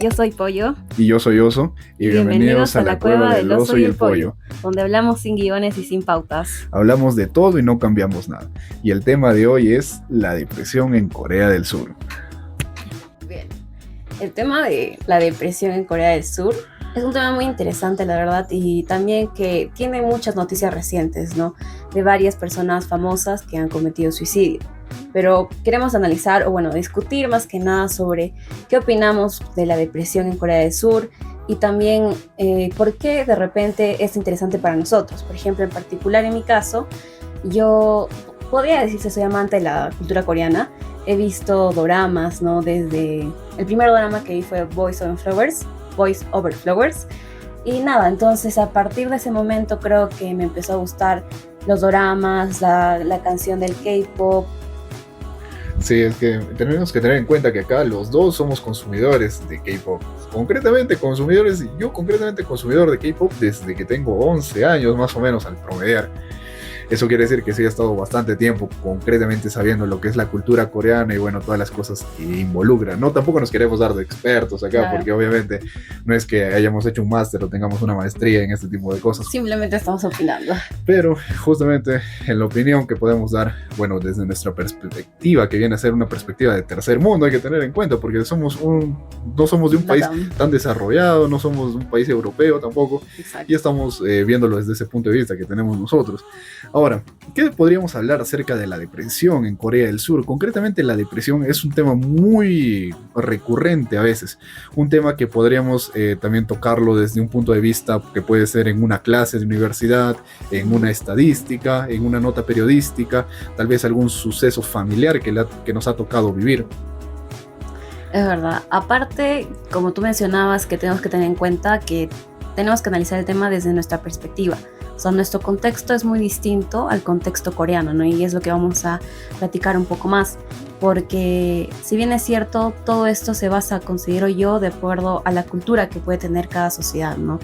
Yo soy Pollo. Y yo soy Oso. Y bienvenidos a la Cueva del Oso y el Pollo, donde hablamos sin guiones y sin pautas. Hablamos de todo y no cambiamos nada. Y el tema de hoy es la depresión en Corea del Sur. Bien, el tema de la depresión en Corea del Sur es un tema muy interesante, la verdad, y también que tiene muchas noticias recientes, ¿no? De varias personas famosas que han cometido suicidio. Pero queremos analizar, o bueno, discutir más que nada sobre qué opinamos de la depresión en Corea del Sur y también por qué de repente es interesante para nosotros. Por ejemplo, en particular en mi caso, yo podría decir que soy amante de la cultura coreana. He visto doramas, ¿no? Desde el primer dorama que vi fue Boys Over Flowers. Y nada, entonces a partir de ese momento creo que me empezó a gustar los doramas, la canción del K-pop. Sí, es que tenemos que tener en cuenta que acá los dos somos consumidores de K-pop. Yo concretamente consumidor de K-pop desde que tengo 11 años más o menos al promediar. Eso quiere decir que sí he estado bastante tiempo concretamente sabiendo lo que es la cultura coreana y bueno, todas las cosas que involucran. No, tampoco nos queremos dar de expertos acá, claro, porque obviamente no es que hayamos hecho un máster o tengamos una maestría en este tipo de cosas. Simplemente estamos opinando. Pero justamente en la opinión que podemos dar, bueno, desde nuestra perspectiva, que viene a ser una perspectiva de tercer mundo, hay que tener en cuenta, porque no somos de un país tan desarrollado, no somos de un país europeo tampoco. Exacto. Y estamos viéndolo desde ese punto de vista que tenemos nosotros. Ahora, ¿qué podríamos hablar acerca de la depresión en Corea del Sur? Concretamente, la depresión es un tema muy recurrente a veces. Un tema que podríamos también tocarlo desde un punto de vista que puede ser en una clase de universidad, en una estadística, en una nota periodística, tal vez algún suceso familiar que nos ha tocado vivir. Es verdad. Aparte, como tú mencionabas, que tenemos que tener en cuenta que tenemos que analizar el tema desde nuestra perspectiva. O sea, nuestro contexto es muy distinto al contexto coreano, ¿no? Y es lo que vamos a platicar un poco más. Porque si bien es cierto, todo esto se basa, considero yo, de acuerdo a la cultura que puede tener cada sociedad, ¿no?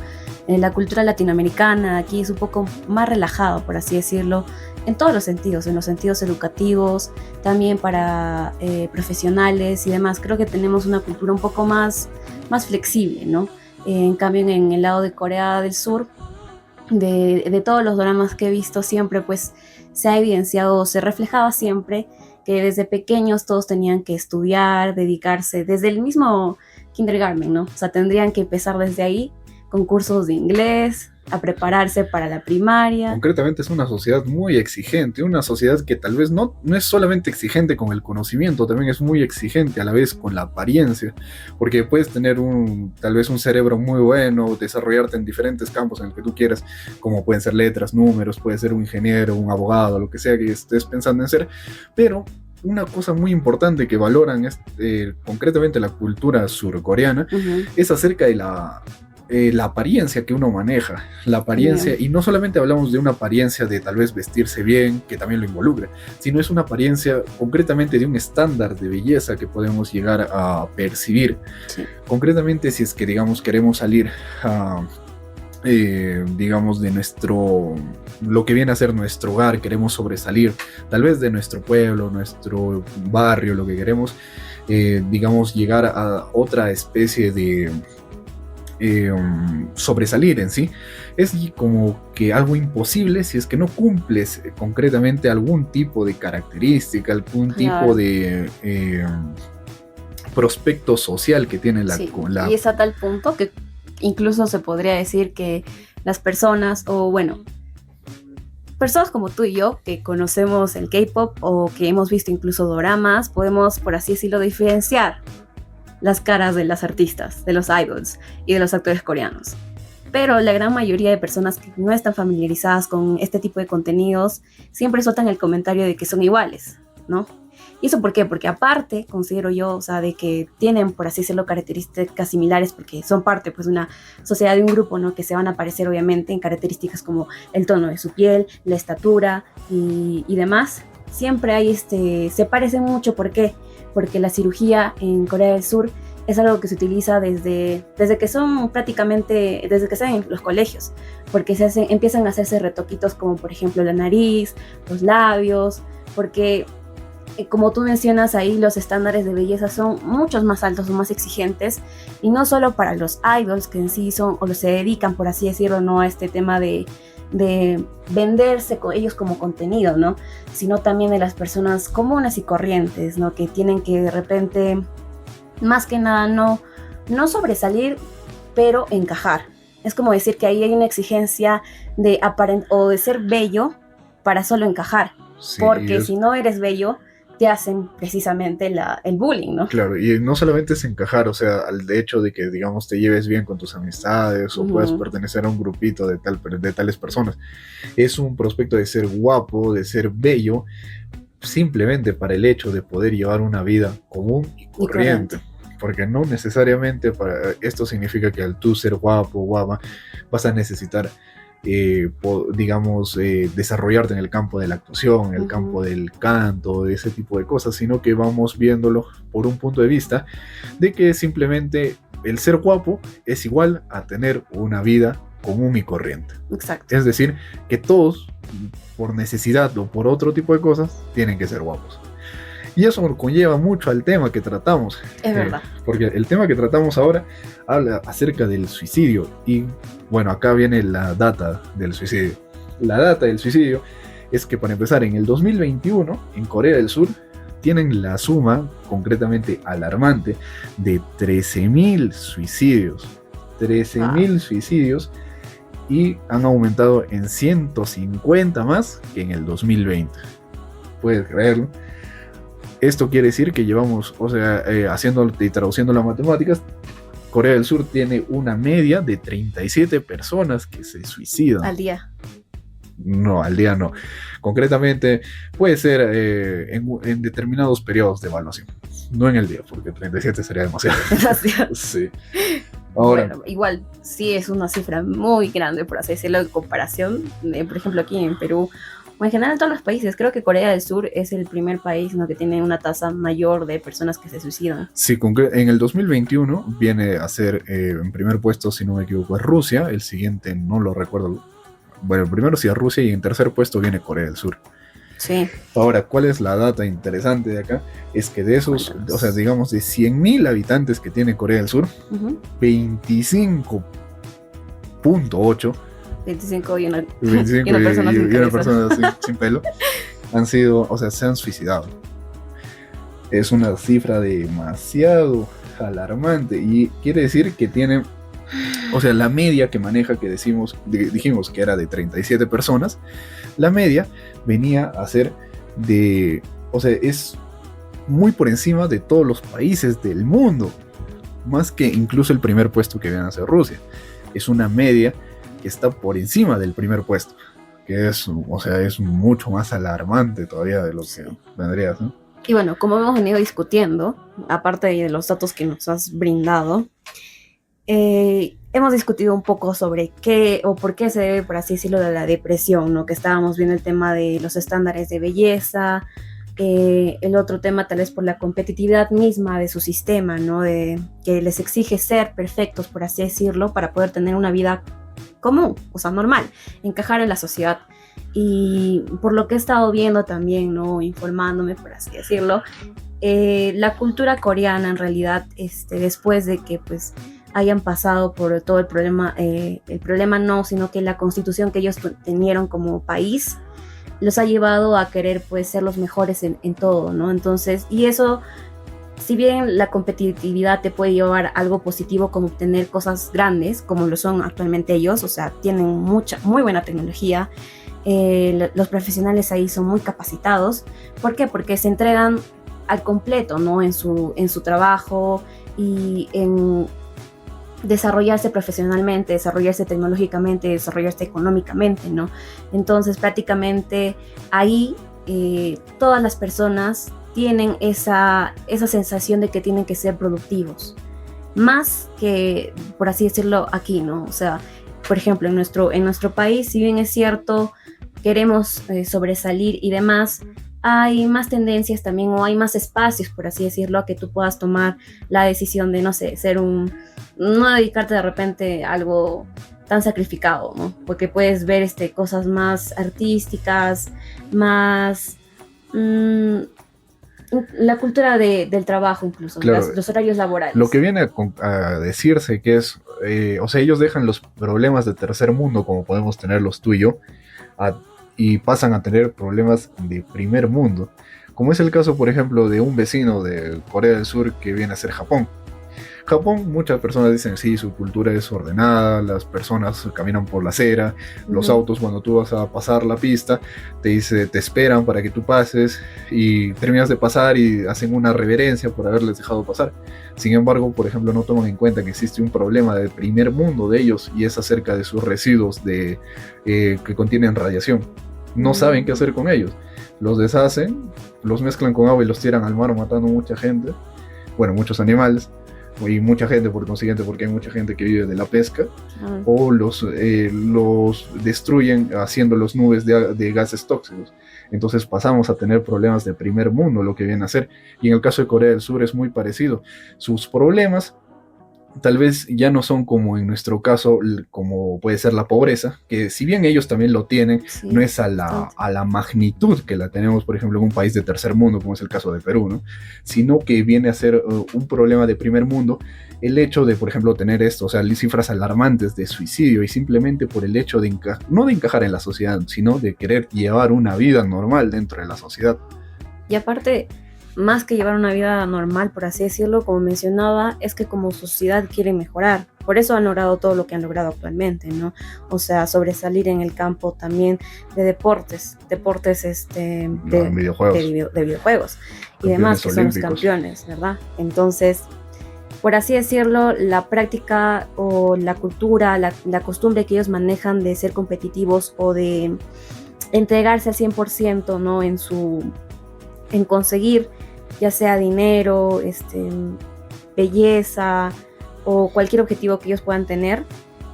En la cultura latinoamericana aquí es un poco más relajado, por así decirlo, en todos los sentidos, en los sentidos educativos, también para profesionales y demás. Creo que tenemos una cultura un poco más flexible, ¿no? En cambio, en el lado de Corea del Sur, de todos los dramas que he visto, siempre pues se ha evidenciado, se reflejaba siempre que desde pequeños todos tenían que estudiar, dedicarse desde el mismo kindergarten, ¿no? O sea, tendrían que empezar desde ahí con cursos de inglés, a prepararse para la primaria. Concretamente es una sociedad muy exigente, una sociedad que tal vez no es solamente exigente con el conocimiento, también es muy exigente a la vez con la apariencia, porque puedes tener tal vez un cerebro muy bueno, desarrollarte en diferentes campos en el que tú quieras, como pueden ser letras, números, puedes ser un ingeniero, un abogado, lo que sea que estés pensando en ser, pero una cosa muy importante que valoran concretamente la cultura surcoreana, es acerca de la apariencia que uno maneja, la apariencia, y no solamente hablamos de una apariencia de tal vez vestirse bien, que también lo involucra, sino es una apariencia concretamente de un estándar de belleza que podemos llegar a percibir. Sí. Concretamente, si es que digamos queremos salir digamos de lo que viene a ser nuestro hogar, queremos sobresalir tal vez de nuestro pueblo, nuestro barrio, lo que queremos, digamos llegar a otra especie de sobresalir en sí, es como que algo imposible si es que no cumples concretamente algún tipo de característica, algún tipo de prospecto social que tiene la... Y es a tal punto que incluso se podría decir que las personas, o bueno, personas como tú y yo, que conocemos el K-pop o que hemos visto incluso doramas, podemos, por así decirlo, diferenciar las caras de las artistas, de los idols y de los actores coreanos. Pero la gran mayoría de personas que no están familiarizadas con este tipo de contenidos siempre sueltan el comentario de que son iguales, ¿no? ¿Y eso por qué? Porque aparte, considero yo, o sea, de que tienen, por así decirlo, características similares porque son parte, pues, de una sociedad, de un grupo, ¿no? Que se van a parecer, obviamente, en características como el tono de su piel, la estatura y demás. Siempre hay se parecen mucho. ¿Por qué? Porque la cirugía en Corea del Sur es algo que se utiliza desde que son prácticamente, desde que están en los colegios, porque empiezan a hacerse retoquitos como por ejemplo la nariz, los labios, porque como tú mencionas ahí, los estándares de belleza son muchos más altos o más exigentes, y no solo para los idols que en sí son o se dedican, por así decirlo, no a este tema de venderse con ellos como contenido, ¿no? Sino también de las personas comunes y corrientes, ¿no? Que tienen que de repente, más que nada, no sobresalir, pero encajar. Es como decir que ahí hay una exigencia de o de ser bello para solo encajar, sí, porque si no eres bello, te hacen precisamente el bullying, ¿no? Claro, y no solamente es encajar, o sea, al hecho de que, digamos, te lleves bien con tus amistades o puedas pertenecer a un grupito de tales personas. Es un prospecto de ser guapo, de ser bello, simplemente para el hecho de poder llevar una vida común y corriente. Porque no necesariamente esto significa que al tú ser guapo o guapa vas a necesitar desarrollarte en el campo de la actuación, en el campo del canto, ese tipo de cosas, sino que vamos viéndolo por un punto de vista de que simplemente el ser guapo es igual a tener una vida común y corriente. Exacto. Es decir, que todos, por necesidad o por otro tipo de cosas, tienen que ser guapos. Y eso conlleva mucho al tema que tratamos. Es verdad. Porque el tema que tratamos ahora habla acerca del suicidio. Y bueno, acá viene la data del suicidio. La data del suicidio es que, para empezar, en el 2021, en Corea del Sur, tienen la suma, concretamente alarmante, de 13.000 suicidios. 13.000 suicidios, y han aumentado en 150 más que en el 2020. ¿Puedes creerlo? Esto quiere decir que llevamos, haciendo y traduciendo las matemáticas, Corea del Sur tiene una media de 37 personas que se suicidan. Al día. No, al día no. Concretamente puede ser en determinados periodos de evaluación. No en el día, porque 37 sería demasiado. Sí. Ahora, bueno, igual sí es una cifra muy grande, por así decirlo, en comparación, por ejemplo, aquí en Perú, o en general en todos los países. Creo que Corea del Sur es el primer país, ¿no?, que tiene una tasa mayor de personas que se suicidan. Sí, en el 2021 viene a ser en primer puesto, si no me equivoco, es Rusia. El siguiente no lo recuerdo. Bueno, primero sí es Rusia, y en tercer puesto viene Corea del Sur. Sí. Ahora, ¿cuál es la data interesante de acá? Es que de esos, digamos, de 100.000 habitantes que tiene Corea del Sur, 25.8 25 y una persona sin pelo se han suicidado. Es una cifra demasiado alarmante, y quiere decir que tienen, la media que maneja, que dijimos que era de 37 personas, la media venía a ser es muy por encima de todos los países del mundo, más que incluso el primer puesto que viene a ser Rusia. Es una media que está por encima del primer puesto, que es mucho más alarmante todavía de lo que vendría, ¿no? Y bueno, como hemos venido discutiendo, aparte de los datos que nos has brindado, hemos discutido un poco sobre qué o por qué se debe, por así decirlo, de la depresión, ¿no? Que estábamos viendo el tema de los estándares de belleza, el otro tema tal vez por la competitividad misma de su sistema, ¿no? De que les exige ser perfectos, por así decirlo, para poder tener una vida común, normal, encajar en la sociedad. Y por lo que he estado viendo también, ¿no?, informándome, por así decirlo, la cultura coreana en realidad, después de que pues hayan pasado por todo el problema no, sino que la constitución que ellos tenieron como país los ha llevado a querer pues ser los mejores en todo, ¿no? Entonces, y eso, si bien la competitividad te puede llevar a algo positivo como obtener cosas grandes, como lo son actualmente ellos, tienen muy buena tecnología, los profesionales ahí son muy capacitados. ¿Por qué? Porque se entregan al completo, ¿no?, en su trabajo y en desarrollarse profesionalmente, desarrollarse tecnológicamente, desarrollarse económicamente, ¿no? Entonces prácticamente ahí todas las personas tienen esa sensación de que tienen que ser productivos, más que, por así decirlo, aquí, ¿no? Por ejemplo, en nuestro país, si bien es cierto, queremos sobresalir y demás, hay más tendencias también, o hay más espacios, por así decirlo, a que tú puedas tomar la decisión de, no sé, no dedicarte de repente a algo tan sacrificado, ¿no? Porque puedes ver cosas más artísticas, más la cultura del trabajo incluso, Claro, los horarios laborales. lo que viene a decirse que es, o sea, ellos dejan los problemas de tercer mundo, como podemos tener los tú y yo, a- y pasan a tener problemas de primer mundo, como es el caso, por ejemplo, de un vecino de Corea del Sur que viene a ser Japón. Japón, muchas personas dicen, sí, su cultura es ordenada, las personas caminan por la acera, los Ujú. autos cuando tú vas a pasar la pista, te esperan para que tú pases y terminas de pasar y hacen una reverencia por haberles dejado pasar. Sin embargo, por ejemplo, no toman en cuenta que existe un problema del primer mundo de ellos y es acerca de sus residuos que contienen radiación. No saben qué hacer con ellos. Los deshacen, los mezclan con agua y los tiran al mar matando mucha gente, bueno, muchos animales y mucha gente por consiguiente, porque hay mucha gente que vive de la pesca, Ah, o los destruyen haciéndolos nubes de gases tóxicos. Entonces pasamos a tener problemas de primer mundo, lo que viene a ser. Y en el caso de Corea del Sur es muy parecido. Sus problemas tal vez ya no son como en nuestro caso, como puede ser la pobreza, que si bien ellos también lo tienen, no sí, es a bastante. la magnitud que la tenemos, por ejemplo, en un país de tercer mundo, como es el caso de Perú, ¿no? Sino que viene a ser un problema de primer mundo el hecho de, por ejemplo, tener esto, o sea, cifras alarmantes de suicidio y simplemente por el hecho de no de encajar en la sociedad, sino de querer llevar una vida normal dentro de la sociedad. Y aparte, más que llevar una vida normal, por así decirlo, como mencionaba, es que como sociedad quieren mejorar. Por eso han logrado todo lo que han logrado actualmente, ¿no? O sea, sobresalir en el campo también de deportes No, en videojuegos, de videojuegos y demás, campeones que son los olímpicos. campeones, ¿verdad? Entonces, por así decirlo, la práctica o la cultura, la costumbre que ellos manejan de ser competitivos o de entregarse al 100%, ¿no? En conseguir ya sea dinero, belleza o cualquier objetivo que ellos puedan tener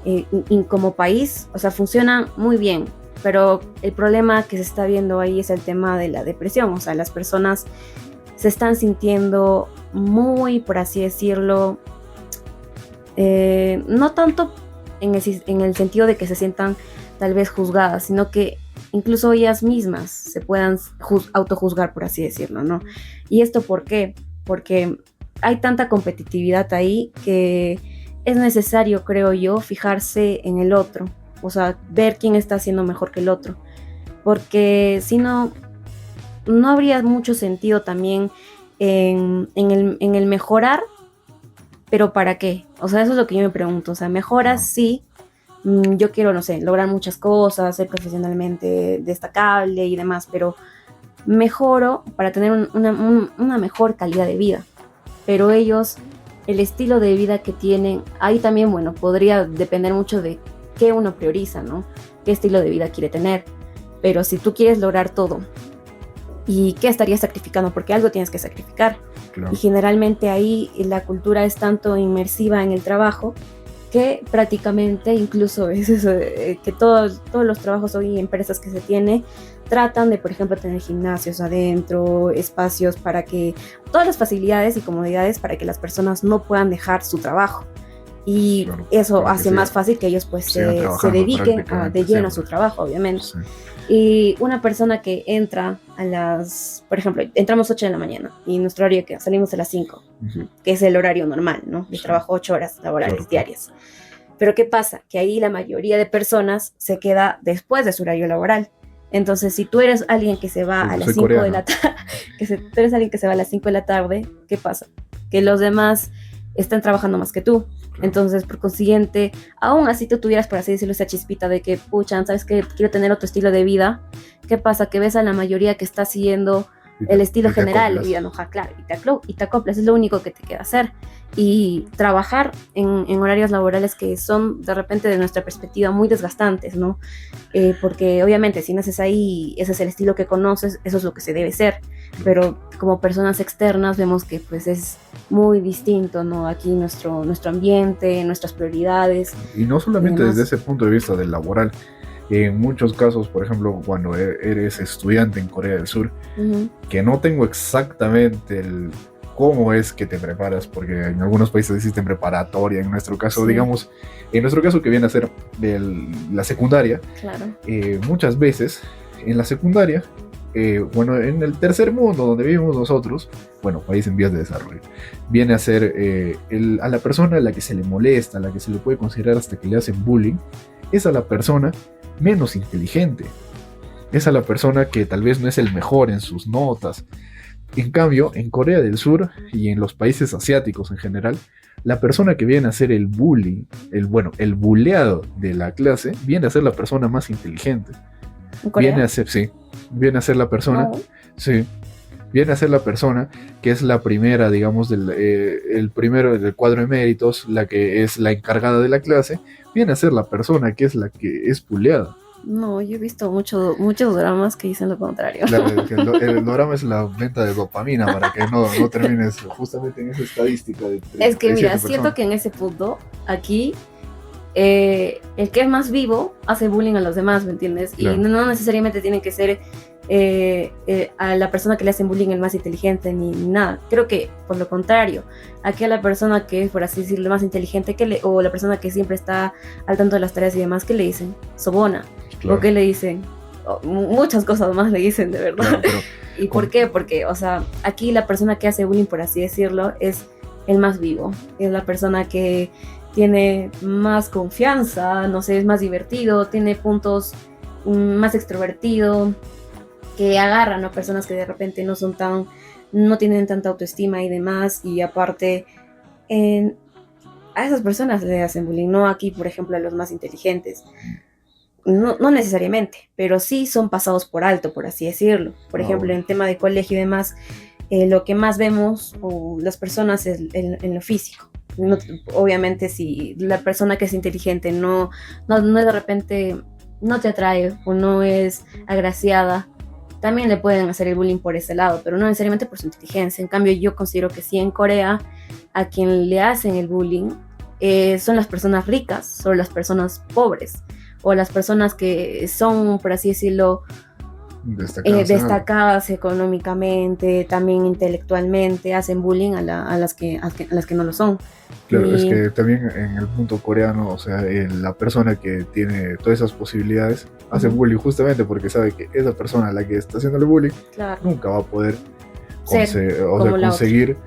y como país, o sea, funciona muy bien, pero el problema que se está viendo ahí es el tema de la depresión, o sea, las personas se están sintiendo muy, por así decirlo, no tanto en el sentido de que se sientan tal vez juzgadas, sino que incluso ellas mismas se puedan autojuzgar, por así decirlo, ¿no? ¿Y esto por qué? Porque hay tanta competitividad ahí que es necesario, creo yo, fijarse en el otro, o sea, ver quién está haciendo mejor que el otro, porque si no, no habría mucho sentido también en el mejorar, pero ¿para qué? O sea, eso es lo que yo me pregunto, o sea, mejoras No, sí, yo quiero, no sé, lograr muchas cosas, ser profesionalmente destacable y demás, pero mejoro para tener una mejor calidad de vida. Pero ellos, el estilo de vida que tienen, ahí también, bueno, podría depender mucho de qué uno prioriza, ¿no? Qué estilo de vida quiere tener. Pero si tú quieres lograr todo, ¿y qué estarías sacrificando? Porque algo tienes que sacrificar. Y claro. generalmente ahí la cultura es tanto inmersiva en el trabajo que prácticamente incluso es eso, que todos los trabajos hoy, empresas que se tiene, tratan de, por ejemplo, tener gimnasios adentro, espacios para que, todas las facilidades y comodidades para que las personas no puedan dejar su trabajo. Y Claro, eso para que hace más fácil que ellos pues sigan se trabajando dediquen prácticamente de lleno a siempre. su trabajo, obviamente. Sí, Y una persona que entra por ejemplo, entramos 8 de la mañana y nuestro horario que salimos a las 5, ujú, que es el horario normal, ¿no? De sí, trabajo 8 horas laborales claro, claro. diarias. Pero ¿qué pasa? Que ahí la mayoría de personas se queda después de su horario laboral. Entonces, si tú eres alguien que se va Sí, a yo las soy 5 de la coreano. tarde, tú eres alguien que se va a las 5 de la tarde, ¿qué pasa? Que los demás están trabajando más que tú. Claro. Entonces, por consiguiente, aún así tú tuvieras, por así decirlo, esa chispita de que, pucha, ¿sabes qué? Quiero tener otro estilo de vida. ¿Qué pasa? Que ves a la mayoría que está siguiendo el estilo Y te general de acoplas. vida, ¿no? Claro, y te acoplas, es lo único que te queda hacer. Y trabajar en horarios laborales que son, de repente, de nuestra perspectiva, muy desgastantes, ¿no? Porque obviamente si naces ahí, ese es el estilo que conoces, eso es lo que se debe ser, pero como personas externas vemos que pues es muy distinto, ¿no? Aquí nuestro ambiente, nuestras prioridades Y no y solamente desde demás. ese punto de vista del laboral. En muchos casos, por ejemplo, cuando eres estudiante en Corea del Sur, Uh-huh. que no tengo exactamente cómo es que te preparas, porque en algunos países existen preparatoria, en nuestro caso, Sí, digamos, en nuestro caso que viene a ser la secundaria, claro. muchas veces en la secundaria bueno, en el tercer mundo donde vivimos nosotros, bueno, país en vías de desarrollo, viene a ser a la persona a la que se le molesta, a la que se le puede considerar hasta que le hacen bullying, es a la persona menos inteligente, es a la persona que tal vez no es el mejor en sus notas. En cambio, en Corea del Sur y en los países asiáticos en general, la persona que viene a ser el bully, el buleado de la clase, viene a ser la persona más inteligente. ¿En Corea? Viene a ser, sí, viene a ser la persona, No. sí, viene a ser la persona que es la primera, digamos, el primero del cuadro de méritos, la que es la encargada de la clase, viene a ser la persona que es la que es buleada. No, yo he visto muchos dramas que dicen lo contrario. Claro, que el drama es la venta de dopamina para que no termines justamente en esa estadística de Es que mira, 37 siento personas. que en ese punto, aquí, el que es más vivo hace bullying a los demás, ¿me entiendes? Claro. Y no necesariamente tiene que ser a la persona que le hacen bullying el más inteligente ni nada. Creo que por lo contrario, aquí a la persona que es, por así decirlo, más inteligente o la persona que siempre está al tanto de las tareas y demás, ¿qué le dicen? Sobona. Claro, ¿O qué le dicen? Muchas cosas más le dicen, de verdad. claro, pero ¿Y por qué? Porque, o sea, aquí la persona que hace bullying, por así decirlo, es el más vivo. Es la persona que tiene más confianza, no sé, es más divertido, tiene puntos más extrovertido, que agarran a personas que de repente no tienen tanta autoestima y demás, y aparte, a esas personas le hacen bullying, no aquí, por ejemplo, a los más inteligentes. No necesariamente, pero sí son pasados por alto, por así decirlo. Por ejemplo, bueno. en tema de colegio y demás, lo que más vemos o las personas es en lo físico. Obviamente, si la persona que es inteligente no de repente no te atrae o no es agraciada, también le pueden hacer el bullying por ese lado, pero no necesariamente por su inteligencia. En cambio, yo considero que sí, en Corea, a quien le hacen el bullying son las personas ricas, son las personas pobres, o las personas que son, por así decirlo, destacadas económicamente, también intelectualmente, hacen bullying a las que no lo son. Claro, es que también en el mundo coreano, o sea, la persona que tiene todas esas posibilidades hace bullying justamente porque sabe que esa persona a la que está haciendo el bullying Claro. nunca va a poder Como la conseguir,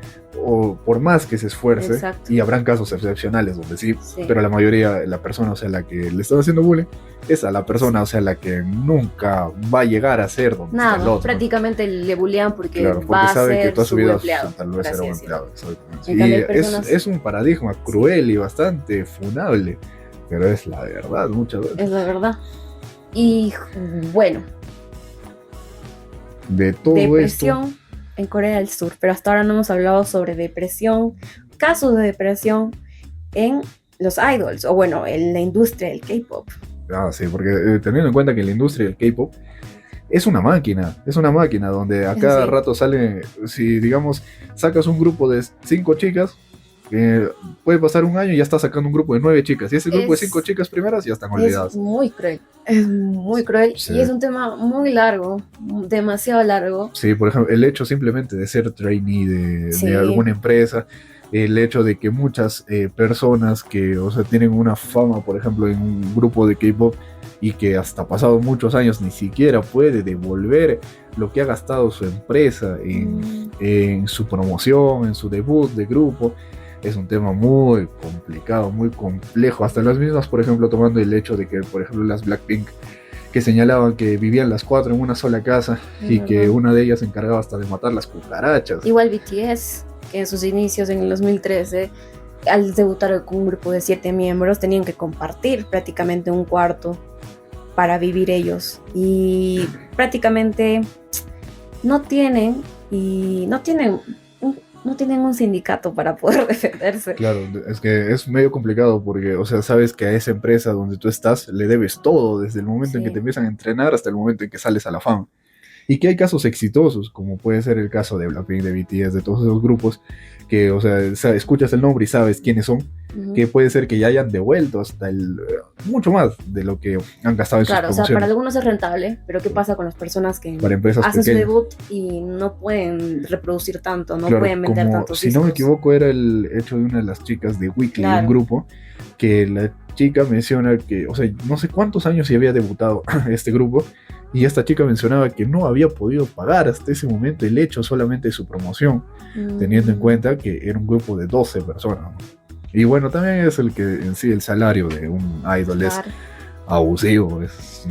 o por más que se esfuerce, Exacto. y habrán casos excepcionales donde sí, Sí. pero la mayoría, la persona, o sea, la que le están haciendo bullying, es a la persona, o sea, la que nunca va a llegar a ser donde está el Nada, otro. prácticamente le bullean porque Claro, porque va a sabe que ser toda su su vida empleado. tal vez por era así un decirlo. empleado. Exactamente. En Y cambio, hay personas- es un paradigma cruel y bastante funable, pero es la verdad muchas veces. Es la verdad. Y bueno, De todo depresión en Corea del Sur, pero hasta ahora no hemos hablado sobre depresión, casos de depresión en los idols, o bueno, en la industria del K-pop. esto, sí, porque teniendo en cuenta que la industria del K-pop es una máquina donde a Eso cada sí. rato sale, si digamos sacas un grupo de 5 chicas, puede pasar un año y ya está sacando un grupo de 9 chicas, y ese grupo de 5 chicas primeras ya están olvidadas. Es muy cruel, es muy cruel Sí. y es un tema muy largo, demasiado largo. Sí, por ejemplo, el hecho simplemente de ser trainee Sí. de alguna empresa, el hecho de que muchas personas que, o sea, tienen una fama, por ejemplo, en un grupo de K-pop y que hasta pasado muchos años ni siquiera puede devolver lo que ha gastado su empresa en su promoción, en su debut de grupo, es un tema muy complicado, muy complejo. Hasta las mismas, por ejemplo, tomando el hecho de que, por ejemplo, las Blackpink, que señalaban que vivían las 4 en una sola casa y que Ajá. una de ellas se encargaba hasta de matar las cucarachas. Igual BTS, que en sus inicios en el 2013, al debutar con un grupo de 7 miembros, tenían que compartir prácticamente un cuarto para vivir ellos. Y prácticamente no tienen un sindicato para poder defenderse. Claro, es que es medio complicado porque, o sea, sabes que a esa empresa donde tú estás le debes todo, desde el momento en Sí. que te empiezan a entrenar hasta el momento en que sales a la fama. Y que hay casos exitosos, como puede ser el caso de Blackpink, de BTS, de todos esos grupos, que, o sea, escuchas el nombre y sabes quiénes son, Ujú. que puede ser que ya hayan devuelto hasta mucho más de lo que han gastado en Claro, o sus sea, para promociones. algunos es rentable, pero ¿qué pasa con las personas que Para empresas hacen su pequeñas. debut y no pueden reproducir tanto, no Claro, pueden vender como, tantos si no me discos? equivoco, era el hecho de una de las chicas de Weekly, Claro. un grupo, que la chica menciona que, o sea, no sé cuántos años se había debutado este grupo, Y esta chica mencionaba que no había podido pagar hasta ese momento el hecho solamente de su promoción, teniendo en cuenta que era un grupo de 12 personas, ¿no? Y bueno, también es el que en sí el salario de un idol es Claro. abusivo,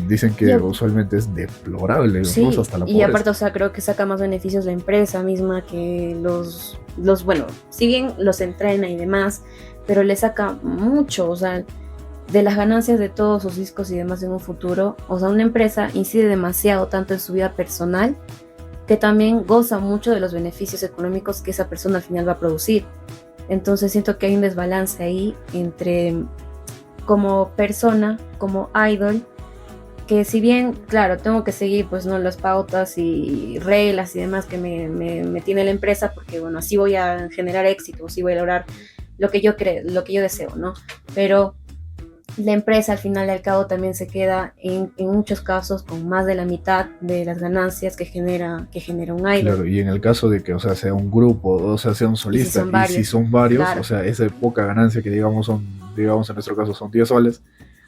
dicen que Y usualmente es deplorable, sí, incluso hasta la y pobreza. aparte, o sea, creo que saca más beneficios la empresa misma que bueno, si bien los entrena y demás, pero le saca mucho, o sea, de las ganancias de todos sus discos y demás en un futuro. O sea, una empresa incide demasiado tanto en su vida personal que también goza mucho de los beneficios económicos que esa persona al final va a producir. Entonces siento que hay un desbalance ahí entre como persona, como idol, que si bien, claro, tengo que seguir pues no las pautas y reglas y demás que me tiene la empresa, porque bueno, así voy a generar éxito, así voy a lograr lo que yo creo, lo que yo deseo, ¿no? Pero la empresa al final y al cabo también se queda en muchos casos con más de la mitad de las ganancias que genera un idol. Claro, y en el caso de que, o sea, sea un grupo, o sea, sea un solista, y si son varios, claro. O sea, esa poca ganancia que digamos en nuestro caso son 10 soles,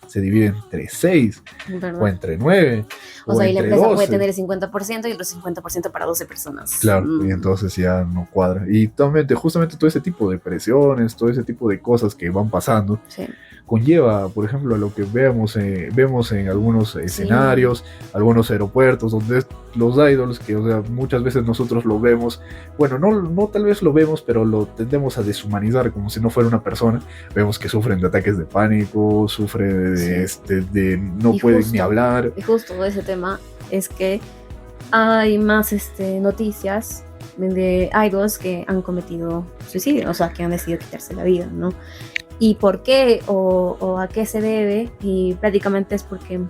se divide entre 6, ¿verdad? o entre 9, o sea, y la entre empresa 12. puede tener el 50% y el otro 50% para 12 personas. Claro, y entonces ya no cuadra. Y justamente todo ese tipo de presiones, todo ese tipo de cosas que van pasando, sí, conlleva, por ejemplo, a lo que vemos en algunos escenarios, algunos aeropuertos, donde los idols, que o sea, muchas veces nosotros lo vemos, bueno, no tal vez lo vemos, pero lo tendemos a deshumanizar como si no fuera una persona. Vemos que sufren de ataques de pánico, sufren de no y pueden justo, ni hablar. Y justo de ese tema es que hay más noticias de idols que han cometido suicidio, o sea, que han decidido quitarse la vida, ¿no? ¿Y por qué o a qué se debe? Y prácticamente es porque,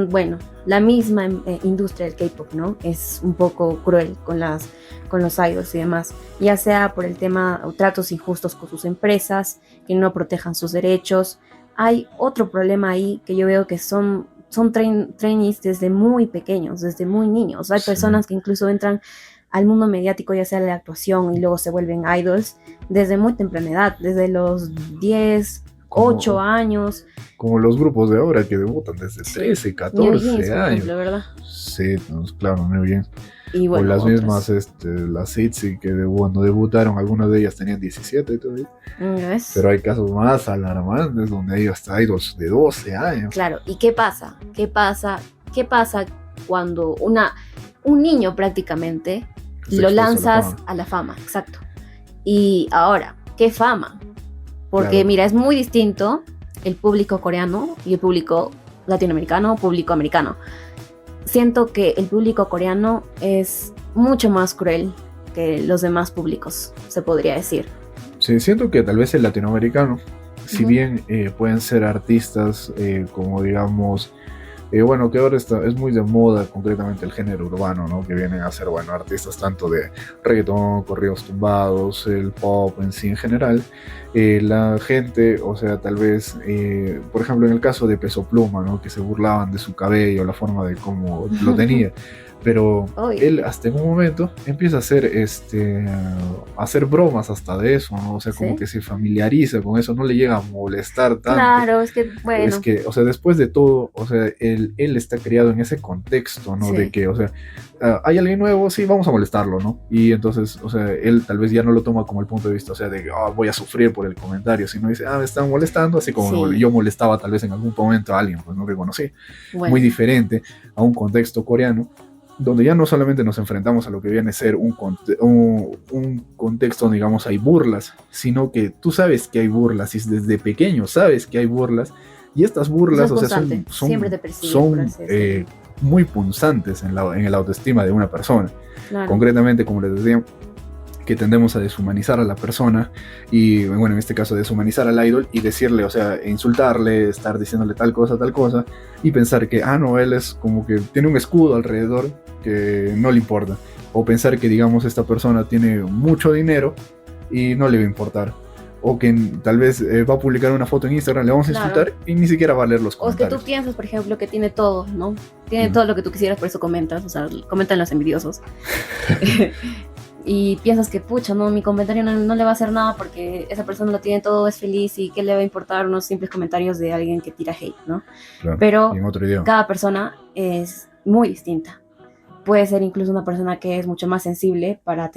bueno, la misma industria del K-pop, ¿no? Es un poco cruel con los idols y demás, ya sea por el tema o tratos injustos con sus empresas, que no protejan sus derechos. Hay otro problema ahí que yo veo que son trainees desde muy pequeños, desde muy niños. Hay personas que incluso entran al mundo mediático, ya sea de la actuación, y luego se vuelven idols desde muy temprana edad, desde los 10, 8 años. Como los grupos de ahora que debutan desde 13, 14 años. Por ejemplo, ¿verdad? Sí, claro, muy bien. Y bueno, o las mismas, las ITZY que cuando debutaron, algunas de ellas tenían 17 y todo. ¿Ves? Pero hay casos más alarmantes donde hay hasta idols de 12 años. Claro, ¿y qué pasa? ¿Qué pasa cuando un niño prácticamente lo lanzas a la fama? Exacto. Y ahora, ¿qué fama? Porque claro, mira, es muy distinto el público coreano y el público latinoamericano, público americano. Siento que el público coreano es mucho más cruel que los demás públicos, se podría decir. Sí, siento que tal vez el latinoamericano, si bien pueden ser artistas como digamos, bueno, que ahora es muy de moda concretamente el género urbano, ¿no? Que vienen a ser, bueno, artistas tanto de reggaetón, corridos tumbados, el pop en sí en general. La gente, o sea, tal vez, por ejemplo, en el caso de Peso Pluma, ¿no? Que se burlaban de su cabello, la forma de cómo lo tenía. Pero él hasta en un momento empieza a hacer bromas hasta de eso, ¿no? O sea, como que se familiariza con eso, no le llega a molestar tanto. Claro, es que, bueno. Es que, o sea, después de todo, o sea, él está criado en ese contexto, ¿no? De que, o sea, hay alguien nuevo, sí, vamos a molestarlo, ¿no? Y entonces, o sea, él tal vez ya no lo toma como el punto de vista, o sea, de voy a sufrir por el comentario, sino dice, me están molestando, así como yo molestaba tal vez en algún momento a alguien, pues, ¿no? Que conocí. Bueno. Muy diferente a un contexto coreano, donde ya no solamente nos enfrentamos a lo que viene a ser un contexto, digamos, hay burlas, sino que tú sabes que hay burlas y desde pequeño sabes que hay burlas, y estas burlas, o sea, son muy punzantes en la autoestima de una persona. Claro. Concretamente, como les decía, que tendemos a deshumanizar a la persona y, bueno, en este caso deshumanizar al idol y decirle, o sea, insultarle, estar diciéndole tal cosa, y pensar que, no, él es como que tiene un escudo alrededor que no le importa, o pensar que, digamos, esta persona tiene mucho dinero y no le va a importar, o que tal vez va a publicar una foto en Instagram, le vamos a insultar y ni siquiera va a leer los comentarios. O es que tú piensas, por ejemplo, que tiene todo, ¿no? Tiene todo lo que tú quisieras, por eso comentas, o sea, comentan los envidiosos. Y piensas que, pucha, no, mi comentario no le va a hacer nada porque esa persona lo tiene todo, es feliz, y qué le va a importar unos simples comentarios de alguien que tira hate, ¿no? Claro, pero en otro idioma. Cada persona muy distinta. Puede ser incluso una persona que es mucho más sensible para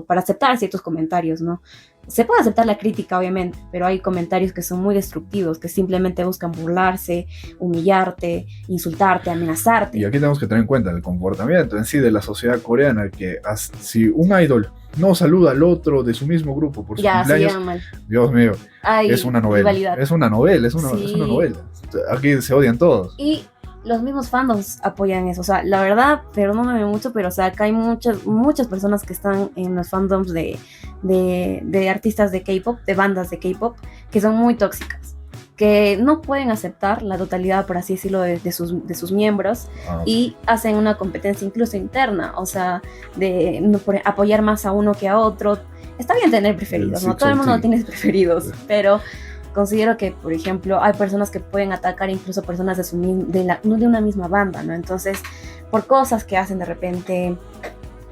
para aceptar ciertos comentarios, ¿no? Se puede aceptar la crítica, obviamente, pero hay comentarios que son muy destructivos, que simplemente buscan burlarse, humillarte, insultarte, amenazarte. Y aquí tenemos que tener en cuenta el comportamiento en sí de la sociedad coreana, que si un idol no saluda al otro de su mismo grupo por su cumpleaños, mal. Dios mío, es una novela. Rivalidad. Es una novela. Es una novela. Aquí se odian todos. Y los mismos fandoms apoyan eso. O sea, la verdad, perdóname mucho, pero o sea, acá hay muchas personas que están en los fandoms de artistas de K-pop, de bandas de K-pop, que son muy tóxicas, que no pueden aceptar la totalidad, por así decirlo, de sus miembros, y hacen una competencia incluso interna, o sea, de apoyar más a uno que a otro. Está bien tener preferidos, ¿no? Todo el mundo tiene preferidos, pero considero que, por ejemplo, hay personas que pueden atacar incluso personas no de una misma banda, ¿no? Entonces, por cosas que hacen de repente,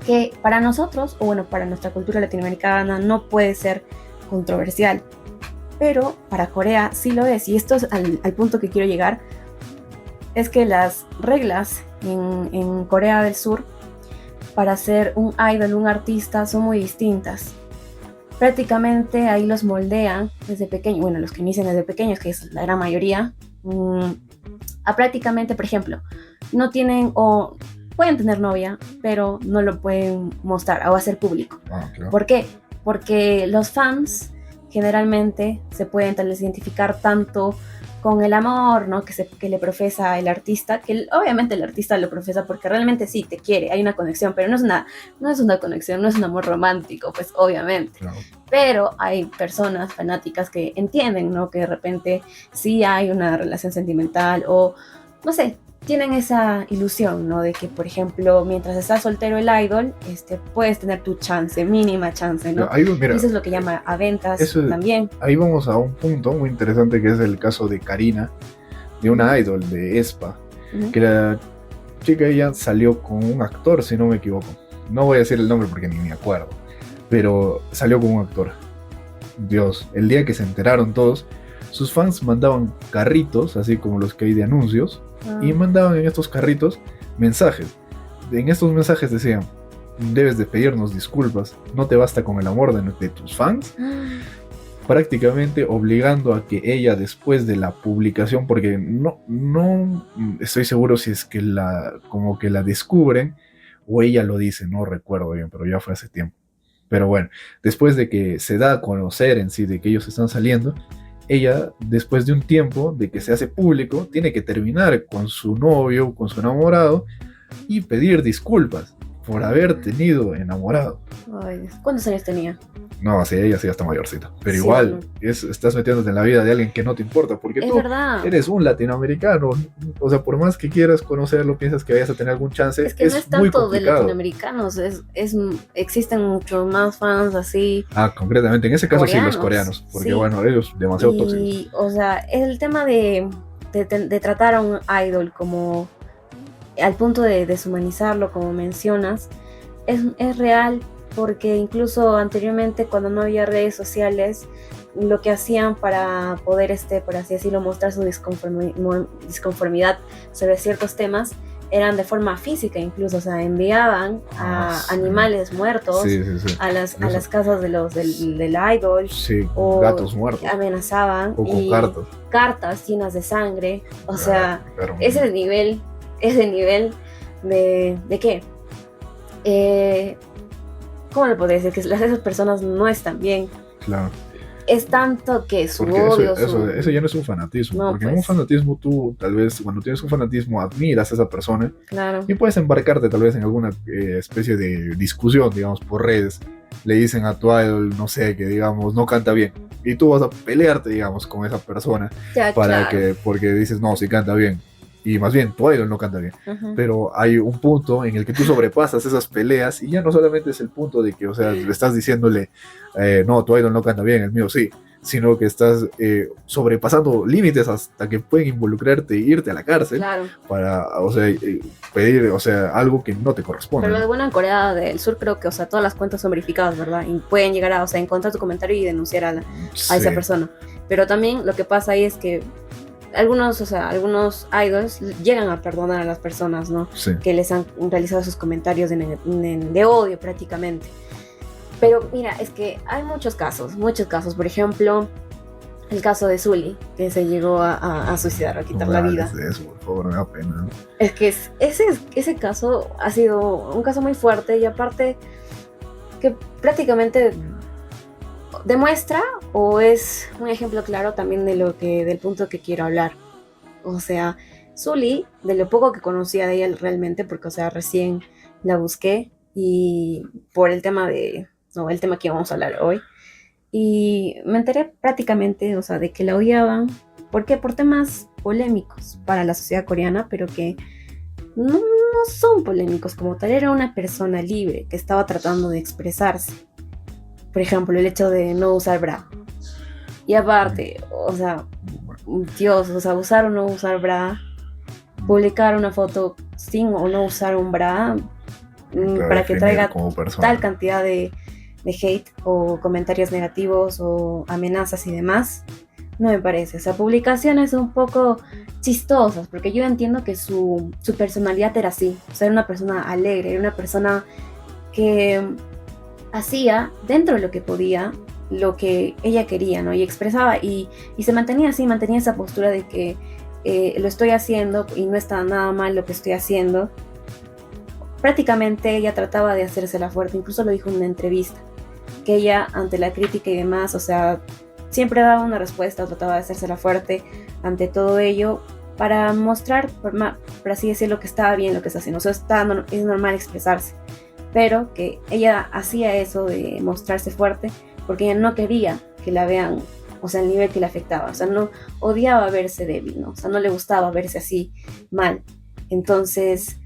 que para nosotros, o bueno, para nuestra cultura latinoamericana, no puede ser controversial, pero para Corea sí lo es. Y esto es al punto que quiero llegar, es que las reglas en Corea del Sur para ser un idol, un artista, son muy distintas. Prácticamente ahí los moldean desde pequeños, bueno, los que inician desde pequeños, que es la gran mayoría, a prácticamente, por ejemplo, no tienen o pueden tener novia, pero no lo pueden mostrar o hacer público. Claro. ¿Por qué? Porque los fans generalmente se pueden tal vez identificar tanto con el amor, ¿no? que le profesa el artista, que obviamente el artista lo profesa porque realmente sí te quiere, hay una conexión, pero no es una conexión, no es un amor romántico, pues obviamente. Claro. Pero hay personas fanáticas que entienden, ¿no? Que de repente sí hay una relación sentimental o, no sé, tienen esa ilusión, ¿no? De que, por ejemplo, mientras estás soltero el idol, puedes tener tu chance, mínima chance, ¿no? Mira, eso es lo que llama a ventas también. Ahí vamos a un punto muy interesante, que es el caso de Karina, de una idol de aespa, que la chica ella salió con un actor, si no me equivoco. No voy a decir el nombre porque ni me acuerdo, pero salió con un actor. Dios, el día que se enteraron todos, sus fans mandaban carritos, así como los que hay de anuncios, y mandaban en estos carritos mensajes. En estos mensajes decían: debes de pedirnos disculpas, no te basta con el amor de tus fans. Prácticamente obligando a que ella, después de la publicación, porque no estoy seguro si es que como que la descubren o ella lo dice, no recuerdo bien, pero ya fue hace tiempo. Pero bueno, después de que se da a conocer en sí de que ellos están saliendo, ella, después de un tiempo de que se hace público, tiene que terminar con su novio, con su enamorado, y pedir disculpas por haber tenido enamorado. Ay, ¿cuántos años tenía? No, sí, ella sí está mayorcita. Pero sí, igual, estás metiéndote en la vida de alguien que no te importa, porque tú eres un latinoamericano. O sea, por más que quieras conocerlo, piensas que vayas a tener algún chance. Es que no es tanto de latinoamericanos, existen muchos más fans así. Concretamente, en ese caso coreanos, sí, los coreanos, porque bueno, ellos demasiado tóxicos. Y, o sea, el tema de tratar a un idol como al punto de deshumanizarlo, como mencionas, es real. Porque incluso anteriormente, cuando no había redes sociales, lo que hacían para poder, por así decirlo, mostrar su disconformidad sobre ciertos temas, eran de forma física incluso, o sea, enviaban a animales muertos a las casas del idol, o gatos muertos, amenazaban, o con cartas llenas de sangre, o sea, ese nivel de ¿qué? ¿Cómo le podría decir? Que esas personas no están bien. Claro. Es tanto que su porque odio... Eso ya no es un fanatismo. No, porque en un fanatismo tú, tal vez, cuando tienes un fanatismo, admiras a esa persona. Claro. Y puedes embarcarte tal vez en alguna especie de discusión, digamos, por redes. Le dicen a tu idol, no sé, que digamos, no canta bien. Y tú vas a pelearte, digamos, con esa persona. Ya, porque dices, no, sí canta bien. Y más bien, tu idol no canta bien. Pero hay un punto en el que tú sobrepasas esas peleas y ya no solamente es el punto de que, o sea, le estás diciéndole, no, tu idol no canta bien, el mío sí, sino que estás sobrepasando límites hasta que pueden involucrarte e irte a la cárcel para, o sea, pedir, o sea, algo que no te corresponde. Pero lo bueno en Corea del Sur creo que, o sea, todas las cuentas son verificadas, ¿verdad? Y pueden llegar a, o sea, encontrar tu comentario y denunciar a esa persona. Pero también lo que pasa ahí es que algunos, o sea, algunos idols llegan a perdonar a las personas, ¿no? Sí. Que les han realizado sus comentarios de odio prácticamente. Pero mira, es que hay muchos casos. Por ejemplo, el caso de Sully, que se llegó a suicidar, a quitar la vida. De eso, por favor, me da pena, ¿no? Es que ese caso ha sido un caso muy fuerte, y aparte que prácticamente demuestra, o es un ejemplo claro también del punto que quiero hablar. O sea, Sully, de lo poco que conocía de ella realmente, porque, o sea, recién la busqué, y por el tema el tema que vamos a hablar hoy, y me enteré prácticamente, o sea, de que la odiaban. ¿Por qué? Por temas polémicos para la sociedad coreana, pero que no son polémicos como tal. Era una persona libre que estaba tratando de expresarse. Por ejemplo, el hecho de no usar bra. Y aparte, o sea, Dios, o sea, usar o no usar bra, publicar una foto sin o no usar un bra, para que traiga tal cantidad de hate o comentarios negativos o amenazas y demás, no me parece. O sea, publicaciones un poco chistosas, porque yo entiendo que su personalidad era así. O sea, era una persona alegre, era una persona que hacía dentro de lo que podía lo que ella quería, ¿no? Y expresaba y se mantenía así, mantenía esa postura de que lo estoy haciendo y no está nada mal lo que estoy haciendo. Prácticamente ella trataba de hacérsela fuerte, incluso lo dijo en una entrevista, que ella, ante la crítica y demás, o sea, siempre daba una respuesta, o trataba de hacérsela fuerte ante todo ello, para mostrar, por así decirlo, que estaba bien lo que está haciendo. O sea, es normal expresarse, pero que ella hacía eso de mostrarse fuerte porque ella no quería que la vean, o sea, el nivel que le afectaba. O sea, no odiaba verse débil, ¿no? O sea, no le gustaba verse así mal. Entonces,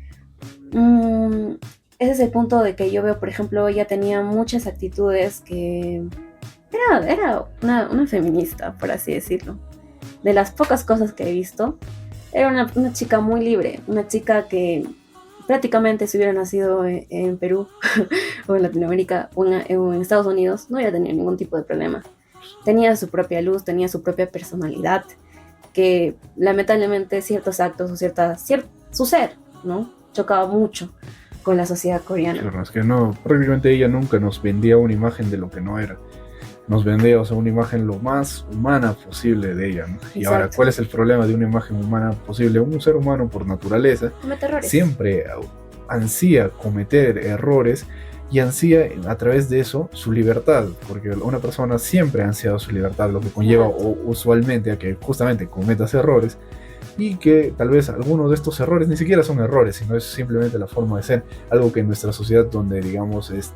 ese es el punto de que yo veo. Por ejemplo, ella tenía muchas actitudes que era una feminista, por así decirlo. De las pocas cosas que he visto, era una chica muy libre, una chica que prácticamente, si hubiera nacido en Perú o en Latinoamérica o en Estados Unidos, no hubiera tenido ningún tipo de problema. Tenía su propia luz, tenía su propia personalidad, que lamentablemente ciertos actos o su ser, ¿no?, chocaba mucho con la sociedad coreana. Claro, es que no, prácticamente ella nunca nos vendía una imagen de lo que no era. Nos vendía, o sea, una imagen lo más humana posible de ella, ¿no? Y ahora, ¿cuál es el problema de una imagen humana posible? Un ser humano, por naturaleza, comete errores. Siempre ansía cometer errores y ansía, a través de eso, su libertad, porque una persona siempre ha ansiado su libertad, lo que conlleva usualmente a que justamente cometas errores, y que tal vez algunos de estos errores ni siquiera son errores, sino es simplemente la forma de ser, algo que en nuestra sociedad, donde digamos es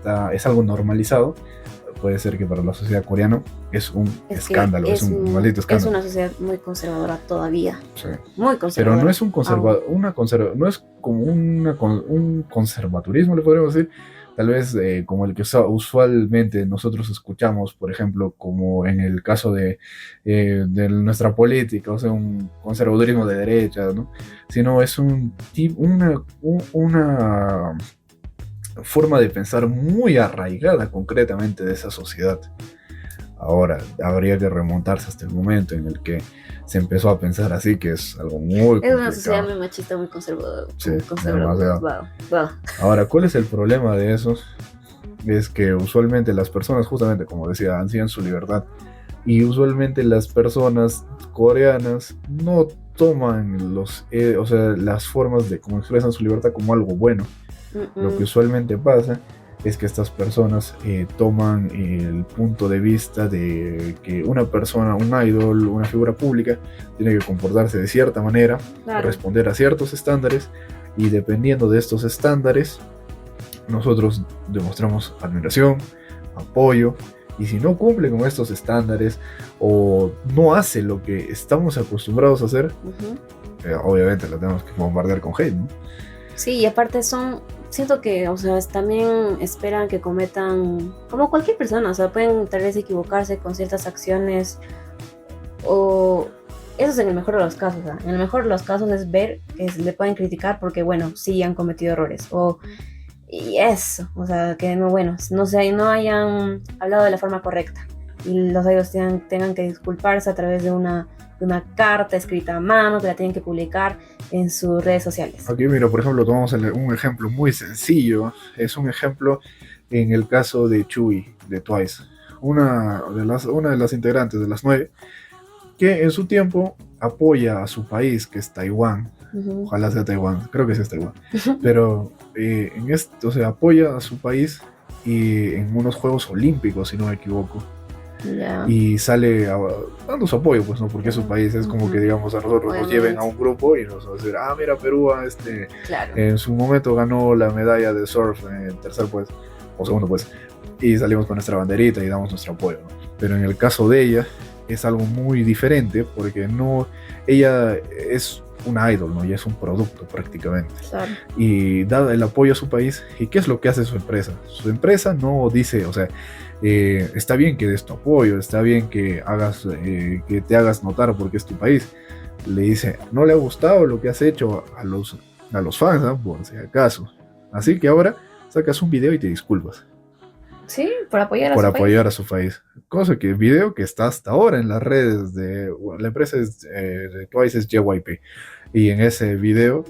algo normalizado, puede ser que para la sociedad coreana es un escándalo, es un maldito escándalo. Es una sociedad muy conservadora todavía. Sí. Muy conservadora. Pero no es no es como un conservadurismo, le podríamos decir, tal vez como el que usualmente nosotros escuchamos, por ejemplo, como en el caso de nuestra política, o sea, un conservadurismo de derecha, ¿no? Sino es una forma de pensar muy arraigada concretamente de esa sociedad. Ahora, habría que remontarse hasta el momento en el que se empezó a pensar así, que es algo muy complicado. Es una sociedad muy machista, muy conservadora. Sí, demasiado. Ahora, ¿cuál es el problema de eso? Es que usualmente las personas, justamente como decía, ansían su libertad, y usualmente las personas coreanas no toman las formas de cómo expresan su libertad como algo bueno. Lo que usualmente pasa es que estas personas toman el punto de vista de que una persona, un idol, una figura pública, tiene que comportarse de cierta manera, responder a ciertos estándares, y dependiendo de estos estándares, nosotros demostramos admiración, apoyo, y si no cumple con estos estándares o no hace lo que estamos acostumbrados a hacer, obviamente lo tenemos que bombardear con hate, ¿no? Sí, y aparte siento que, o sea, también esperan que cometan, como cualquier persona, o sea, pueden tal vez equivocarse con ciertas acciones, o eso es en el mejor de los casos, ¿eh? En el mejor de los casos es ver que le pueden criticar porque, bueno, sí han cometido errores, y eso, o sea, que no, bueno, no sé, no hayan hablado de la forma correcta, y los idols tengan que disculparse a través de una carta escrita a mano, que la tienen que publicar en sus redes sociales. Aquí, mira, por ejemplo, tomamos un ejemplo muy sencillo. Es un ejemplo en el caso de Chui, de Twice. Una de las integrantes de las 9, que en su tiempo apoya a su país, que es Taiwán. Uh-huh. Ojalá sea Taiwán, creo que sí es Taiwán. Pero en esto, o sea, apoya a su país y en unos Juegos Olímpicos, si no me equivoco. Yeah. Y sale dando su apoyo, pues, ¿no? Porque es su país, es como que, digamos, a nosotros nos lleven a un grupo y nos van a decir, mira, Perú claro. en su momento ganó la medalla de surf en tercer, pues, o segundo, pues, y salimos con nuestra banderita y damos nuestro apoyo, ¿no? Pero en el caso de ella es algo muy diferente porque ella es una idol, ¿no? Ella es un producto prácticamente. Claro. Y da el apoyo a su país, ¿y qué es lo que hace su empresa? Su empresa no dice, o sea, está bien que des tu apoyo, está bien que te hagas notar porque es tu país. Le dice, no le ha gustado lo que has hecho a los fans, ¿no? Por si acaso. Así que ahora sacas un video y te disculpas. Sí, por apoyar a su país. Cosa que el video que está hasta ahora en las redes la empresa de Twice es JYP. Y en ese video